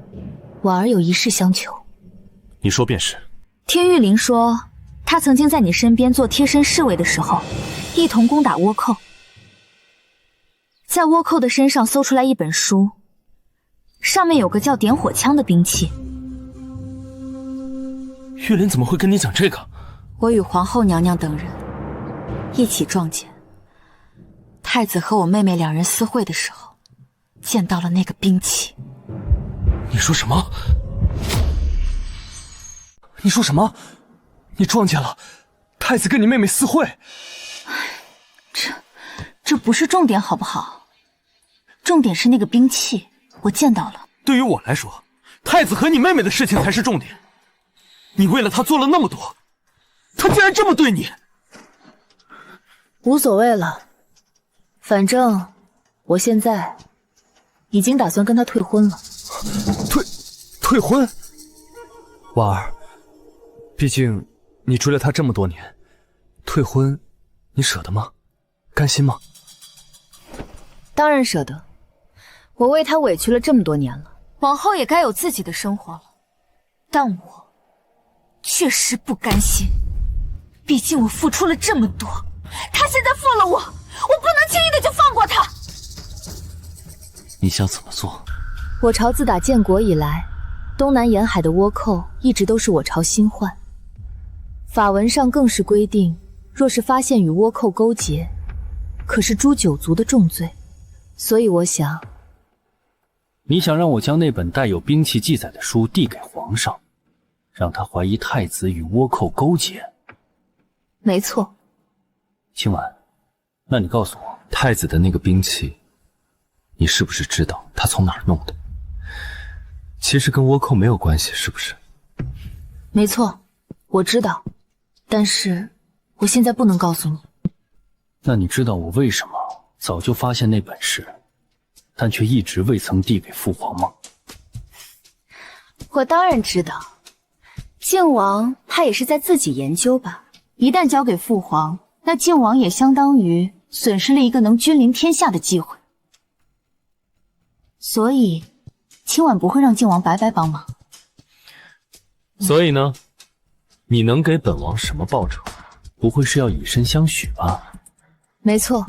婉儿有一事相求。你说便是。听玉玲说，她曾经在你身边做贴身侍卫的时候，一同攻打倭寇，在倭寇的身上搜出来一本书，上面有个叫点火枪的兵器。玉莲怎么会跟你讲这个？我与皇后娘娘等人一起撞见太子和我妹妹两人私会的时候，见到了那个兵器。你说什么？你说什么？你撞见了太子跟你妹妹私会？这不是重点好不好？重点是那个兵器，我见到了。对于我来说，太子和你妹妹的事情才是重点。你为了他做了那么多，他竟然这么对你。无所谓了，反正我现在已经打算跟他退婚了。退婚？婉儿，毕竟你追了他这么多年，退婚你舍得吗？甘心吗？当然舍得，我为他委屈了这么多年了，往后也该有自己的生活了。但我确实不甘心，毕竟我付出了这么多，他现在负了我，我不能轻易的就放过他。你想怎么做？我朝自打建国以来，东南沿海的倭寇一直都是我朝新患，法文上更是规定，若是发现与倭寇勾结，可是诛九族的重罪。所以我想，你想让我将那本带有兵器记载的书递给皇上，让他怀疑太子与倭寇勾结？没错。清婉，那你告诉我，太子的那个兵器，你是不是知道他从哪儿弄的？其实跟倭寇没有关系，是不是？没错，我知道，但是我现在不能告诉你。那你知道我为什么早就发现那本事，但却一直未曾递给父皇吗？我当然知道，靖王他也是在自己研究吧。一旦交给父皇，那靖王也相当于损失了一个能君临天下的机会。所以，清婉不会让靖王白白帮忙。所以呢，你能给本王什么报酬？不会是要以身相许吧？没错，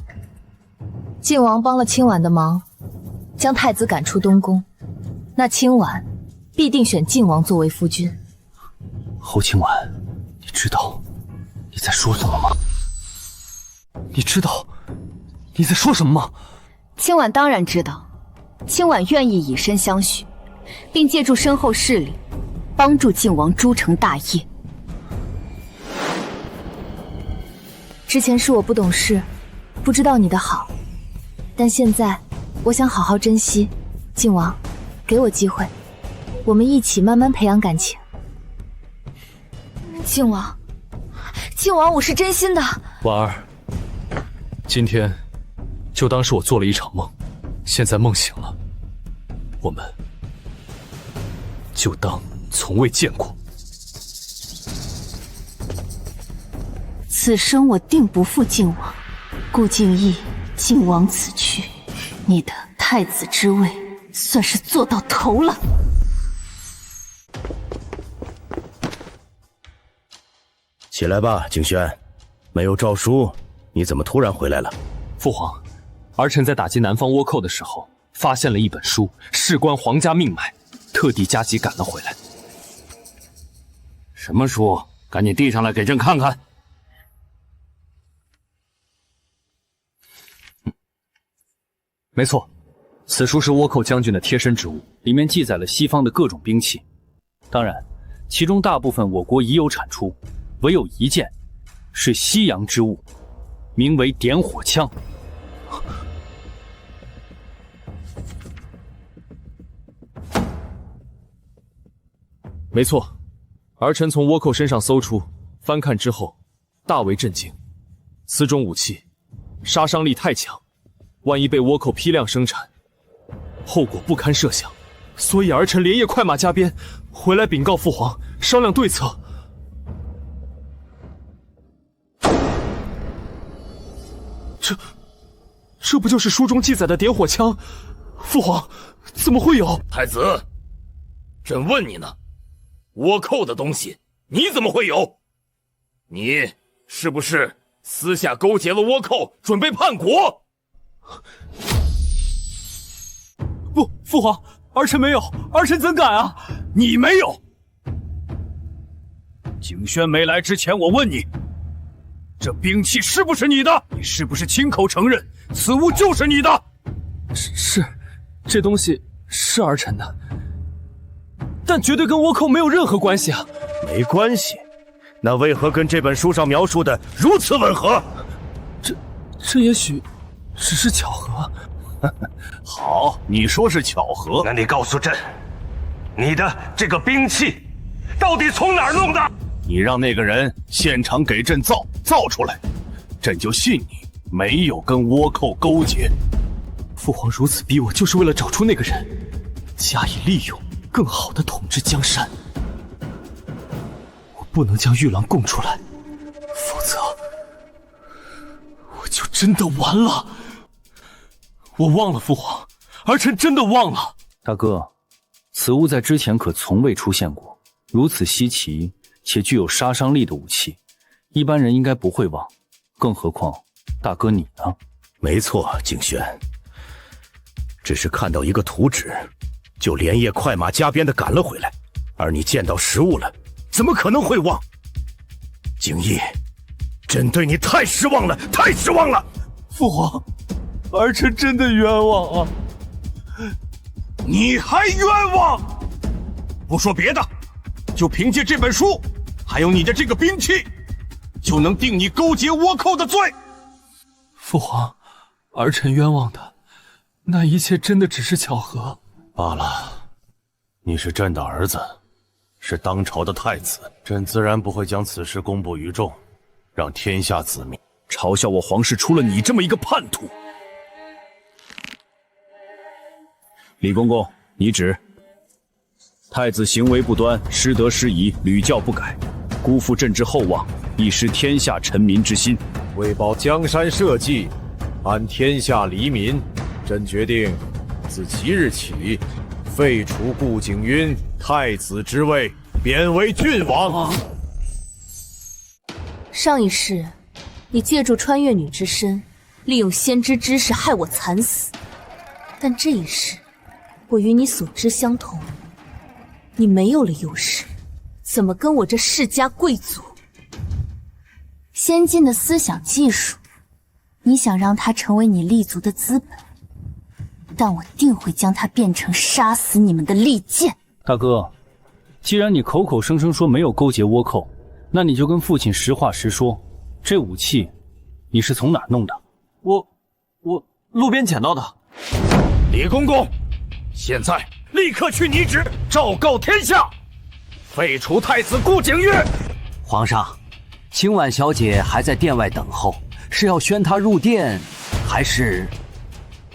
靖王帮了清婉的忙，将太子赶出东宫，那清婉必定选靖王作为夫君。侯清婉，你知道你在说什么吗？你知道你在说什么吗？清婉当然知道，清婉愿意以身相许，并借助身后势力，帮助靖王铸成大业。之前是我不懂事，不知道你的好，但现在我想好好珍惜。靖王，给我机会，我们一起慢慢培养感情。靖王，靖王，我是真心的。婉儿，今天就当是我做了一场梦，现在梦醒了，我们就当从未见过。此生我定不负靖王，顾靖义，靖王此去，你的太子之位算是做到头了。起来吧，景轩，没有诏书，你怎么突然回来了？父皇，儿臣在打击南方倭寇的时候，发现了一本书，事关皇家命脉，特地加急赶了回来。什么书？赶紧递上来给朕看看。没错，此书是倭寇将军的贴身之物，里面记载了西方的各种兵器，当然，其中大部分我国已有产出，唯有一件是西洋之物，名为点火枪。没错，儿臣从倭寇身上搜出，翻看之后，大为震惊。此种武器，杀伤力太强，万一被倭寇批量生产，后果不堪设想。所以儿臣连夜快马加鞭回来禀告父皇，商量对策。这不就是书中记载的点火枪？父皇，怎么会有？太子，朕问你呢，倭寇的东西你怎么会有？你是不是私下勾结了倭寇，准备叛国？不，父皇，儿臣没有，儿臣怎敢啊！你没有？景轩没来之前，我问你，这兵器是不是你的？你是不是亲口承认此物就是你的？是，这东西是儿臣的，但绝对跟倭寇没有任何关系啊！没关系，那为何跟这本书上描述的如此吻合？这也许只是巧合。好，你说是巧合，那你告诉朕，你的这个兵器到底从哪儿弄的？你让那个人现场给朕造出来，朕就信你没有跟倭寇勾结。父皇如此逼我，就是为了找出那个人，加以利用，更好的统治江山。我不能将玉郎供出来，否则我就真的完了。我忘了父皇，儿臣真的忘了。大哥，此物在之前可从未出现过，如此稀奇且具有杀伤力的武器，一般人应该不会忘，更何况大哥你呢？没错，景轩，只是看到一个图纸，就连夜快马加鞭地赶了回来，而你见到实物了，怎么可能会忘？景逸，朕对你太失望了，太失望了！父皇，儿臣真的冤枉啊！你还冤枉？不说别的，就凭借这本书，还有你的这个兵器，就能定你勾结倭寇的罪。父皇，儿臣冤枉的，那一切真的只是巧合。罢了，你是朕的儿子，是当朝的太子，朕自然不会将此事公布于众，让天下子民嘲笑我皇室出了你这么一个叛徒。李公公，你旨。太子行为不端，失德失仪，屡教不改，辜负朕之厚望，亦失天下臣民之心。为保江山社稷，安天下黎民，朕决定自即日起废除顾景晕太子之位，贬为郡王。上一世，你借助穿越女之身，利用先知之事害我惨死，但这一世，我与你所知相同，你没有了优势，怎么跟我这世家贵族？先进的思想技术，你想让它成为你立足的资本，但我定会将它变成杀死你们的利剑。大哥，既然你口口声声说没有勾结倭寇，那你就跟父亲实话实说，这武器你是从哪弄的？我路边捡到的。李公公，现在立刻去拟旨，昭告天下，废除太子顾景晕。皇上，清婉小姐还在殿外等候，是要宣她入殿，还是？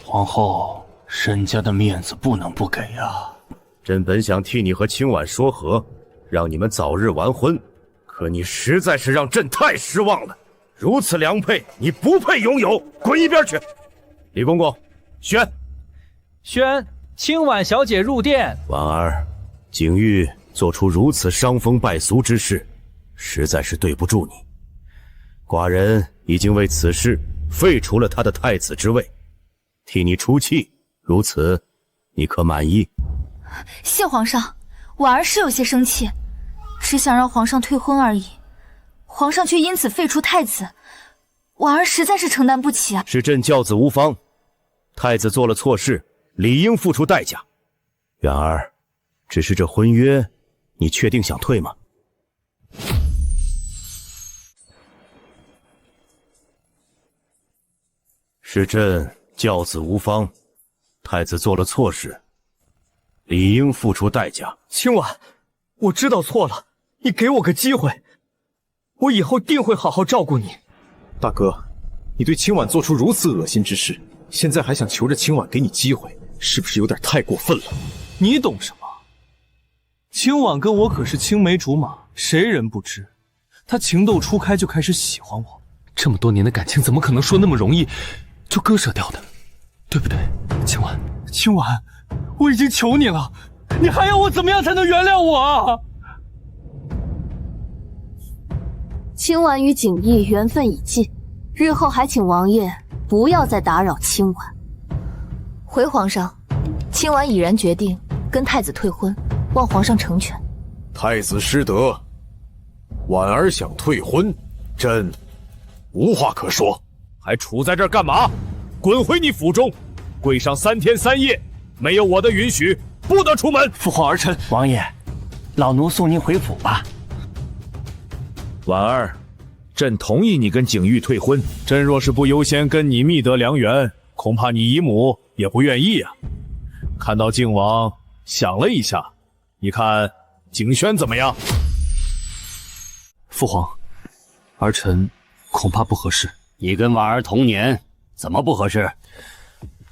皇后，沈家的面子不能不给啊！朕本想替你和清婉说和，让你们早日完婚，可你实在是让朕太失望了。如此良配，你不配拥有，滚一边去！李公公，宣清婉小姐入殿。婉儿，景玉做出如此伤风败俗之事，实在是对不住你。寡人已经为此事废除了他的太子之位，替你出气，如此你可满意？谢皇上，婉儿是有些生气，只想让皇上退婚而已，皇上却因此废除太子，婉儿实在是承担不起啊！是朕教子无方，太子做了错事，理应付出代价。远儿，只是这婚约，你确定想退吗？是朕教子无方，太子做了错事，理应付出代价。清婉，我知道错了，你给我个机会，我以后定会好好照顾你。大哥，你对清婉做出如此恶心之事，现在还想求着清婉给你机会，是不是有点太过分了？你懂什么？清婉跟我可是青梅竹马，谁人不知？她情窦初开就开始喜欢我，这么多年的感情怎么可能说那么容易就割舍掉的？对不对，清婉？清婉，我已经求你了，你还要我怎么样才能原谅我啊？清婉与景逸缘分已尽，日后还请王爷不要再打扰清婉。回皇上，清婉已然决定跟太子退婚，望皇上成全。太子失德，婉儿想退婚，朕无话可说。还杵在这儿干嘛？滚回你府中，跪上3天3夜，没有我的允许，不得出门。父皇儿臣，王爷，老奴送您回府吧。婉儿，朕同意你跟景玉退婚。朕若是不优先跟你觅得良缘，恐怕你姨母也不愿意啊。看到靖王想了一下，你看景轩怎么样？父皇，儿臣恐怕不合适。你跟婉儿同年，怎么不合适？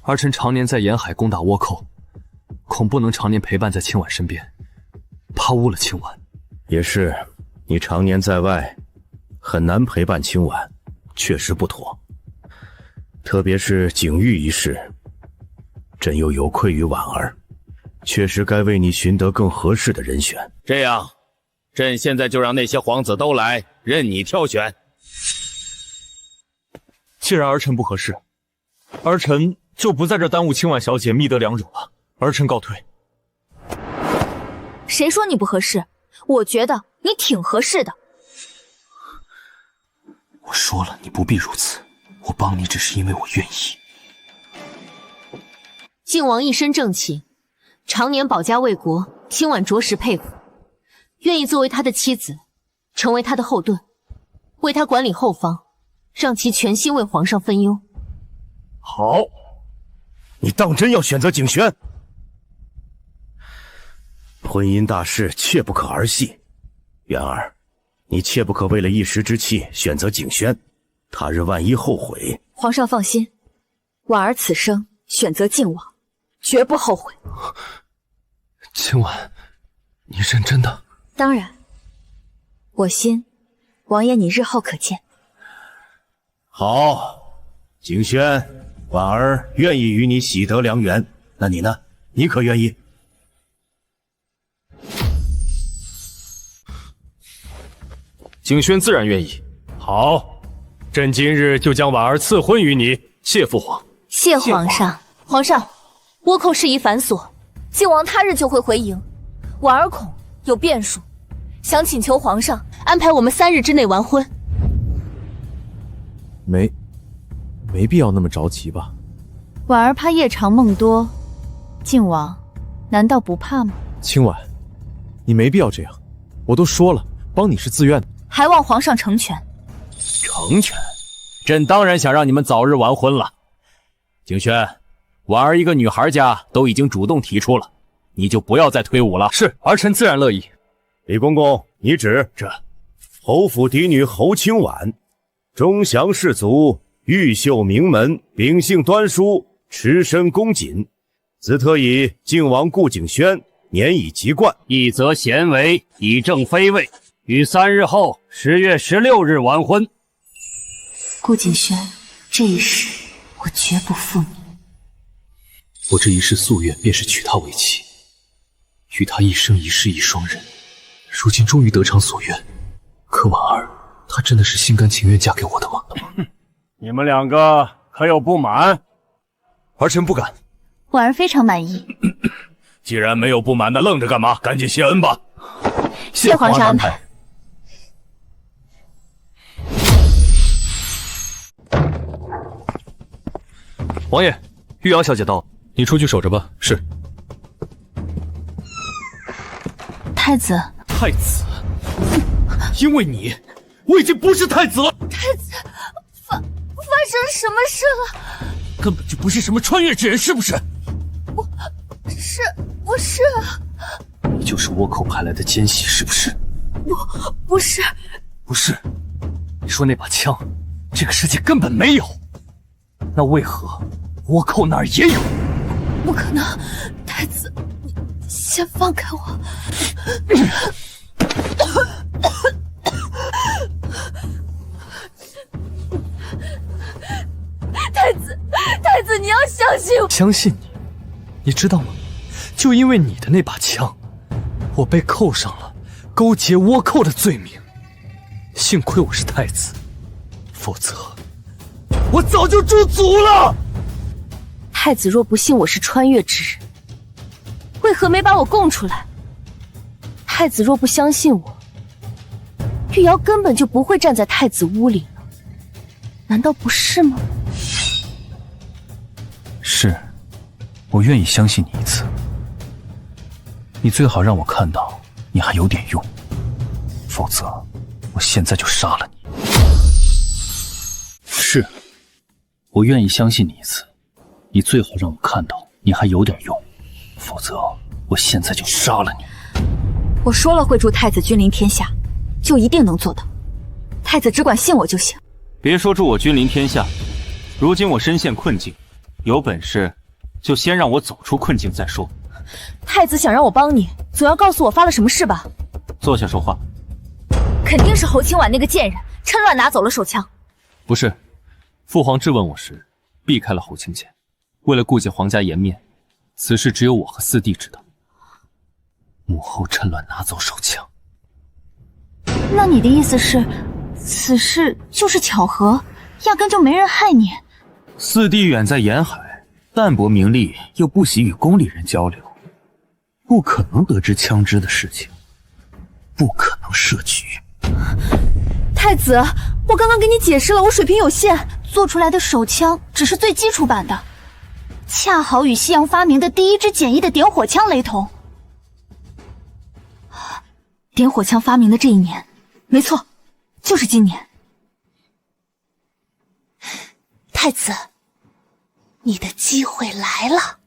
儿臣常年在沿海攻打倭寇，恐不能常年陪伴在清婉身边，怕误了清婉。也是，你常年在外，很难陪伴清婉，确实不妥。特别是景玉一事，朕又有愧于婉儿，确实该为你寻得更合适的人选。这样，朕现在就让那些皇子都来，任你挑选。既然儿臣不合适，儿臣就不在这耽误清婉小姐觅得良人了。儿臣告退。谁说你不合适？我觉得你挺合适的。我说了，你不必如此。我帮你只是因为我愿意。靖王一身正气，常年保家卫国，清婉着实佩服，愿意作为他的妻子，成为他的后盾，为他管理后方，让其全心为皇上分忧。好，你当真要选择景轩？婚姻大事切不可儿戏，元儿，你切不可为了一时之气选择景轩，他日万一后悔。皇上放心，婉儿此生选择靖王，绝不后悔。清婉，你认真的？当然，我心，王爷你日后可见。好，景轩，婉儿愿意与你喜得良缘，那你呢？你可愿意？景轩自然愿意。好，朕今日就将婉儿赐婚于你，谢父皇。谢皇上。皇上，倭寇事宜繁琐，靖王他日就会回营，婉儿恐有变数，想请求皇上安排我们3日之内完婚。没必要那么着急吧？婉儿怕夜长梦多，靖王难道不怕吗？清婉，你没必要这样，我都说了，帮你是自愿的。还望皇上成全。成全？朕当然想让你们早日完婚了。景轩，婉儿一个女孩家都已经主动提出了，你就不要再推诿了。是，儿臣自然乐意。李公公，你旨。这侯府嫡女侯清婉，忠祥士族，玉秀名门，秉性端淑，持身恭谨，子特以靖王顾景轩年已及冠，一则贤为，以正妃位，于3日后10月16日完婚。顾景轩，这一世我绝不负你。我这一世夙愿便是娶她为妻，与她一生一世一双人。如今终于得偿所愿，可婉儿，她真的是心甘情愿嫁给我的吗？你们2个可有不满？儿臣不敢。婉儿非常满意。既然没有不满，那愣着干嘛？赶紧谢恩吧。谢皇上安排。王爷，玉瑶小姐到，你出去守着吧。是。太子。太子，因为你，我已经不是太子了。太子，发生什么事了？根本就不是什么穿越之人，是不是？我是。你就是倭寇派来的奸细，是不是？不是。不是？你说那把枪，这个世界根本没有，那为何倭寇那儿也有？不可能，太子，你先放开我。太子，你要相信我。相信你？你知道吗？就因为你的那把枪，我被扣上了勾结倭寇的罪名。幸亏我是太子，否则我早就诛族了。太子若不信我是穿越之人，为何没把我供出来？太子若不相信我，玉瑶根本就不会站在太子屋里了，难道不是吗？是，我愿意相信你一次。你最好让我看到你还有点用，否则我现在就杀了你。是，我愿意相信你一次。你最好让我看到你还有点用，否则我现在就杀了你。我说了会助太子君临天下，就一定能做到。太子只管信我就行。别说助我君临天下，如今我身陷困境，有本事就先让我走出困境再说。太子想让我帮你，总要告诉我发了什么事吧？坐下说话。肯定是侯清婉那个贱人趁乱拿走了手枪。不是，父皇质问我时避开了侯清简，为了顾及皇家颜面，此事只有我和四弟知道。母后趁乱拿走手枪。那你的意思是，此事就是巧合，压根就没人害你？四弟远在沿海，淡泊名利，又不喜与宫里人交流，不可能得知枪支的事情，不可能设局。太子，我刚刚给你解释了，我水平有限，做出来的手枪只是最基础版的，恰好与西洋发明的第一支简易的点火枪雷同。点火枪发明的这一年，没错，就是今年。太子，你的机会来了。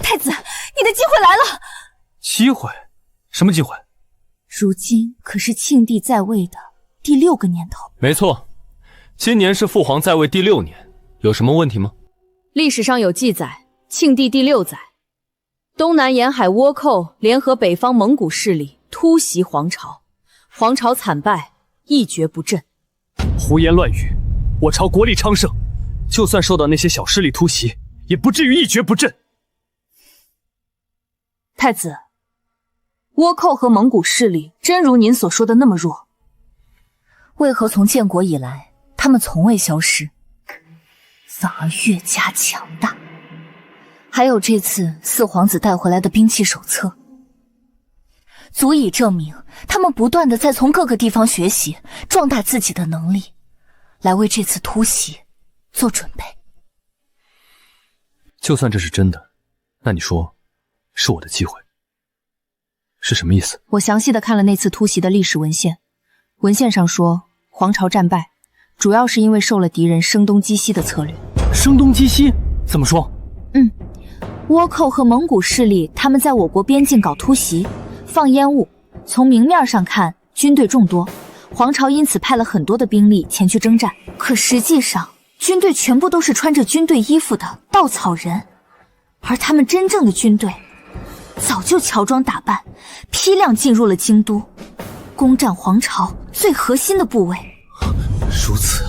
太子，你的机会来了。机会？什么机会？如今可是庆帝在位的第6个年头。没错，今年是父皇在位第6年，有什么问题吗？历史上有记载，庆帝第6载，东南沿海倭寇联合北方蒙古势力突袭皇朝，皇朝惨败，一蹶不振。胡言乱语！我朝国力昌盛，就算受到那些小势力突袭，也不至于一蹶不振。太子，倭寇和蒙古势力真如您所说的那么弱？为何从建国以来，他们从未消失，反而越加强大？还有这次四皇子带回来的兵器手册，足以证明他们不断地在从各个地方学习，壮大自己的能力，来为这次突袭做准备。就算这是真的，那你说是我的机会，是什么意思？我详细的看了那次突袭的历史文献，文献上说皇朝战败主要是因为受了敌人声东击西的策略。声东击西？怎么说？倭寇和蒙古势力他们在我国边境搞突袭，放烟雾，从明面上看军队众多，皇朝因此派了很多的兵力前去征战，可实际上军队全部都是穿着军队衣服的稻草人，而他们真正的军队早就乔装打扮，批量进入了京都，攻占皇朝最核心的部位。如此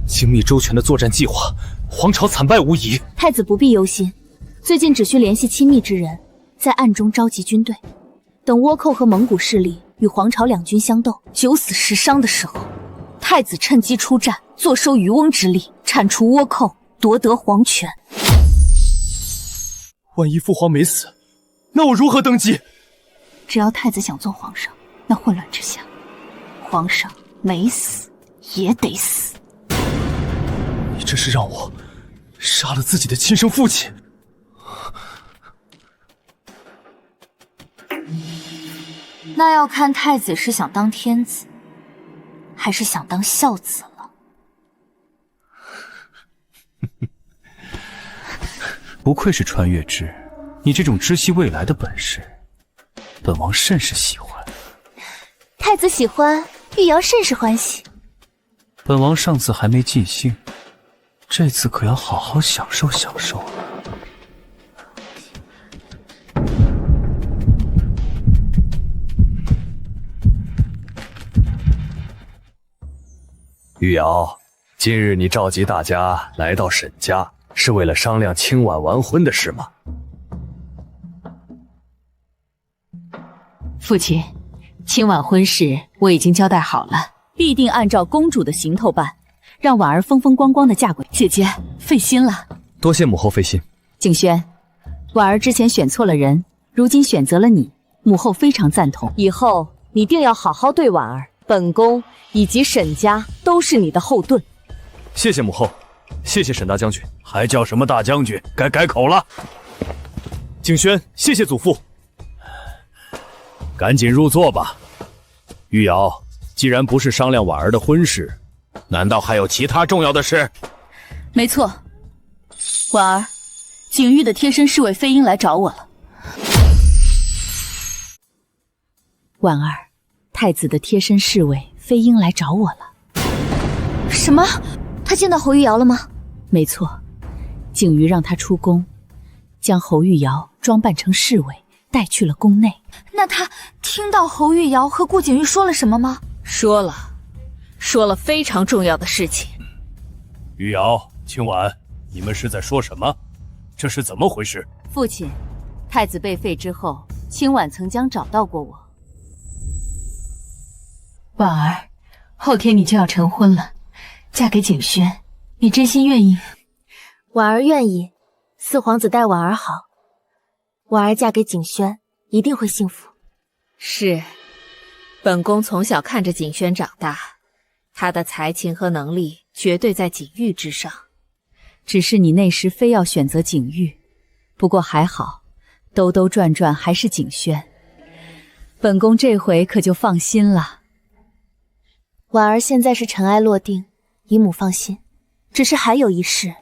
精密周全的作战计划，皇朝惨败无疑。太子不必忧心，最近只需联系亲密之人，在暗中召集军队，等倭寇和蒙古势力与皇朝两军相斗，9死10伤的时候，太子趁机出战，坐收渔翁之利，铲除倭寇，夺得皇权。万一父皇没死，那我如何登基？只要太子想做皇上，那混乱之下，皇上没死也得死。你这是让我杀了自己的亲生父亲？那要看太子是想当天子，还是想当孝子了。不愧是穿越之，你这种知悉未来的本事，本王甚是喜欢。太子喜欢，玉瑶甚是欢喜。本王上次还没尽兴，这次可要好好享受享受了。玉瑶，今日你召集大家来到沈家，是为了商量清婉完婚的事吗？父亲，清婉婚事我已经交代好了，必定按照公主的行头办，让婉儿风风光光的嫁过。姐姐费心了，多谢母后费心。景轩，婉儿之前选错了人，如今选择了你，母后非常赞同。以后你定要好好对婉儿，本宫以及沈家都是你的后盾。谢谢母后，谢谢沈大将军。还叫什么大将军？该改口了。景轩，谢谢祖父。赶紧入座吧。玉瑶，既然不是商量婉儿的婚事，难道还有其他重要的事？没错，婉儿，景玉的贴身侍卫飞鹰来找我了。婉儿，太子的贴身侍卫飞鹰来找我了。什么？他见到侯玉瑶了吗？没错，景瑜让他出宫，将侯玉瑶装扮成侍卫带去了宫内。那他听到侯玉瑶和顾景玉说了什么吗？说了非常重要的事情。玉瑶、清婉，你们是在说什么？这是怎么回事？父亲，太子被废之后，清婉曾将找到过我。婉儿，后天你就要成婚了，嫁给景轩，你真心愿意？婉儿愿意，四皇子待婉儿好，婉儿嫁给景轩一定会幸福。是，本宫从小看着景轩长大，他的才情和能力绝对在景玉之上。只是你那时非要选择景玉，不过还好，兜兜转转还是景轩。本宫这回可就放心了。婉儿现在是尘埃落定，姨母放心。只是还有一事，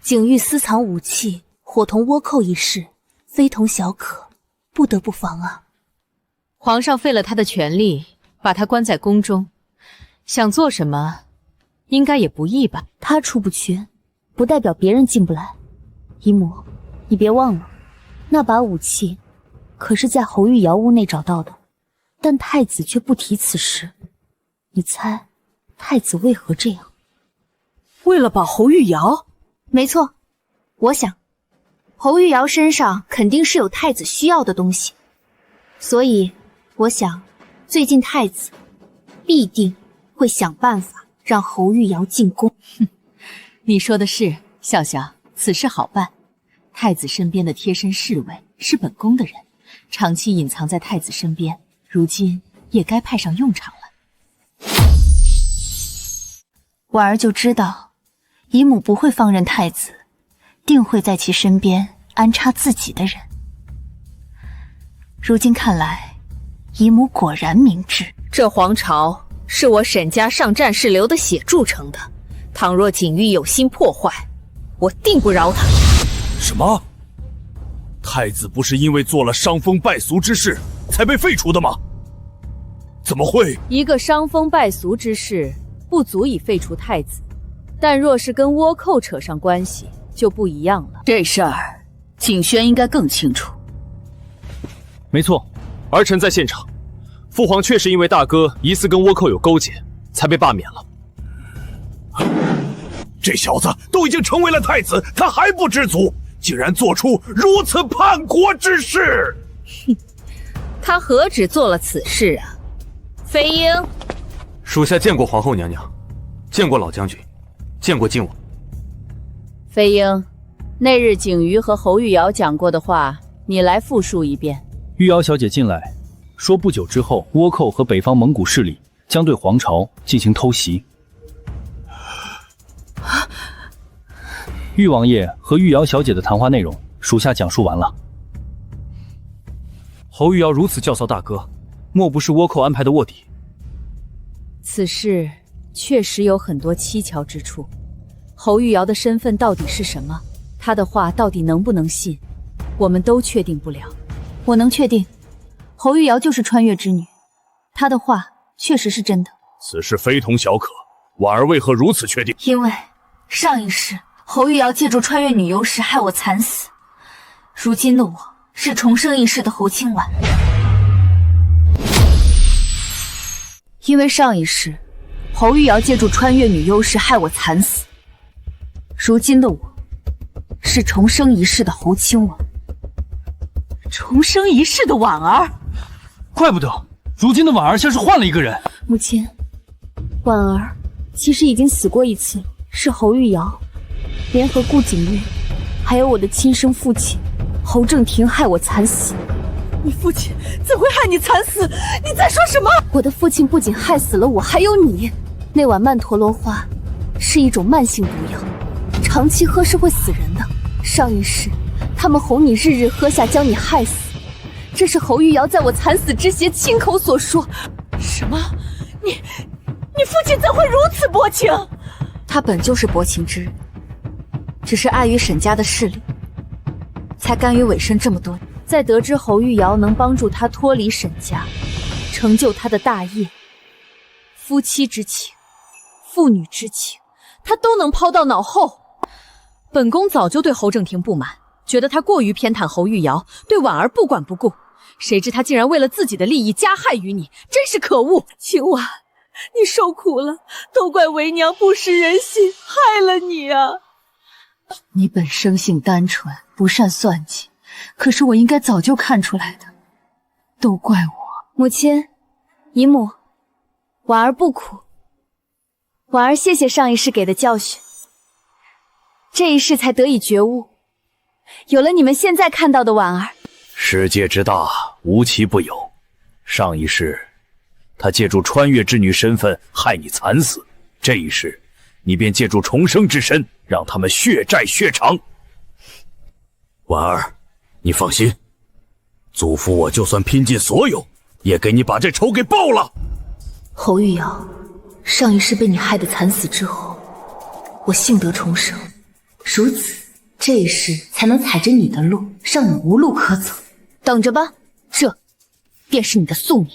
景玉私藏武器，伙同倭寇一事，非同小可，不得不防啊。皇上废了他的权力，把他关在宫中，想做什么，应该也不易吧？他出不去，不代表别人进不来。姨母，你别忘了，那把武器可是在侯玉瑶屋内找到的，但太子却不提此事。你猜，太子为何这样？为了保侯玉瑶？没错，我想，侯玉瑶身上肯定是有太子需要的东西，所以我想，最近太子必定会想办法让侯玉瑶进宫。哼，你说的是，笑笑，此事好办。太子身边的贴身侍卫是本宫的人，长期隐藏在太子身边，如今也该派上用场了。婉儿就知道，姨母不会放任太子，定会在其身边安插自己的人。如今看来，姨母果然明智。这皇朝是我沈家上战士流的血铸成的，倘若景玉有心破坏，我定不饶他。什么？太子不是因为做了伤风败俗之事才被废除的吗？怎么会？一个伤风败俗之事不足以废除太子，但若是跟倭寇扯上关系，就不一样了。这事儿，景轩应该更清楚。没错，儿臣在现场。父皇确实因为大哥疑似跟倭寇有勾结，才被罢免了。这小子都已经成为了太子，他还不知足，竟然做出如此叛国之事！哼，他何止做了此事啊！飞鹰，属下见过皇后娘娘，见过老将军，见过靖王。飞鹰，那日景瑜和侯玉瑶讲过的话，你来复述一遍。玉瑶小姐进来，说不久之后，倭寇和北方蒙古势力将对皇朝进行偷袭。玉王爷和玉瑶小姐的谈话内容，属下讲述完了。侯玉瑶如此教唆大哥，莫不是倭寇安排的卧底？此事确实有很多蹊跷之处。侯玉瑶的身份到底是什么？她的话到底能不能信？我们都确定不了。我能确定，侯玉瑶就是穿越之女，她的话确实是真的。此事非同小可，婉儿为何如此确定？因为上一世侯玉瑶借助穿越女优时害我惨死，如今的我是重生一世的侯清婉。因为上一世侯玉瑶借助穿越女优时害我惨死，如今的我是重生一世的侯清婉。重生一世的婉儿，怪不得如今的婉儿像是换了一个人。母亲，婉儿其实已经死过一次，是侯玉瑶联合顾景玉还有我的亲生父亲侯正廷害我惨死。你父亲怎会害你惨死？你在说什么？我的父亲不仅害死了我，还有你。那碗曼陀罗花是一种慢性毒药，长期喝是会死人的。上一世他们哄你日日喝下，将你害死，这是侯玉瑶在我惨死之前亲口所说。什么？你父亲怎会如此薄情？他本就是薄情之人，只是碍于沈家的势力，才甘于委身这么多年。在得知侯玉瑶能帮助他脱离沈家，成就他的大业，夫妻之情、父女之情，他都能抛到脑后。本宫早就对侯正廷不满，觉得他过于偏袒侯玉瑶，对婉儿不管不顾。谁知他竟然为了自己的利益加害于你，真是可恶！清婉，你受苦了，都怪为娘不识人心，害了你啊！你本生性单纯，不善算计，可是我应该早就看出来的，都怪我。母亲，姨母，婉儿不苦。婉儿谢谢上一世给的教训，这一世才得以觉悟，有了你们现在看到的婉儿。世界之大，无奇不有。上一世，他借助穿越之女身份害你惨死；这一世，你便借助重生之身，让他们血债血偿。婉儿，你放心，祖父我就算拼尽所有，也给你把这仇给报了。侯玉瑶，上一世被你害得惨死之后，我幸得重生，如此这一世才能踩着你的路，让你无路可走。等着吧，这便是你的宿命。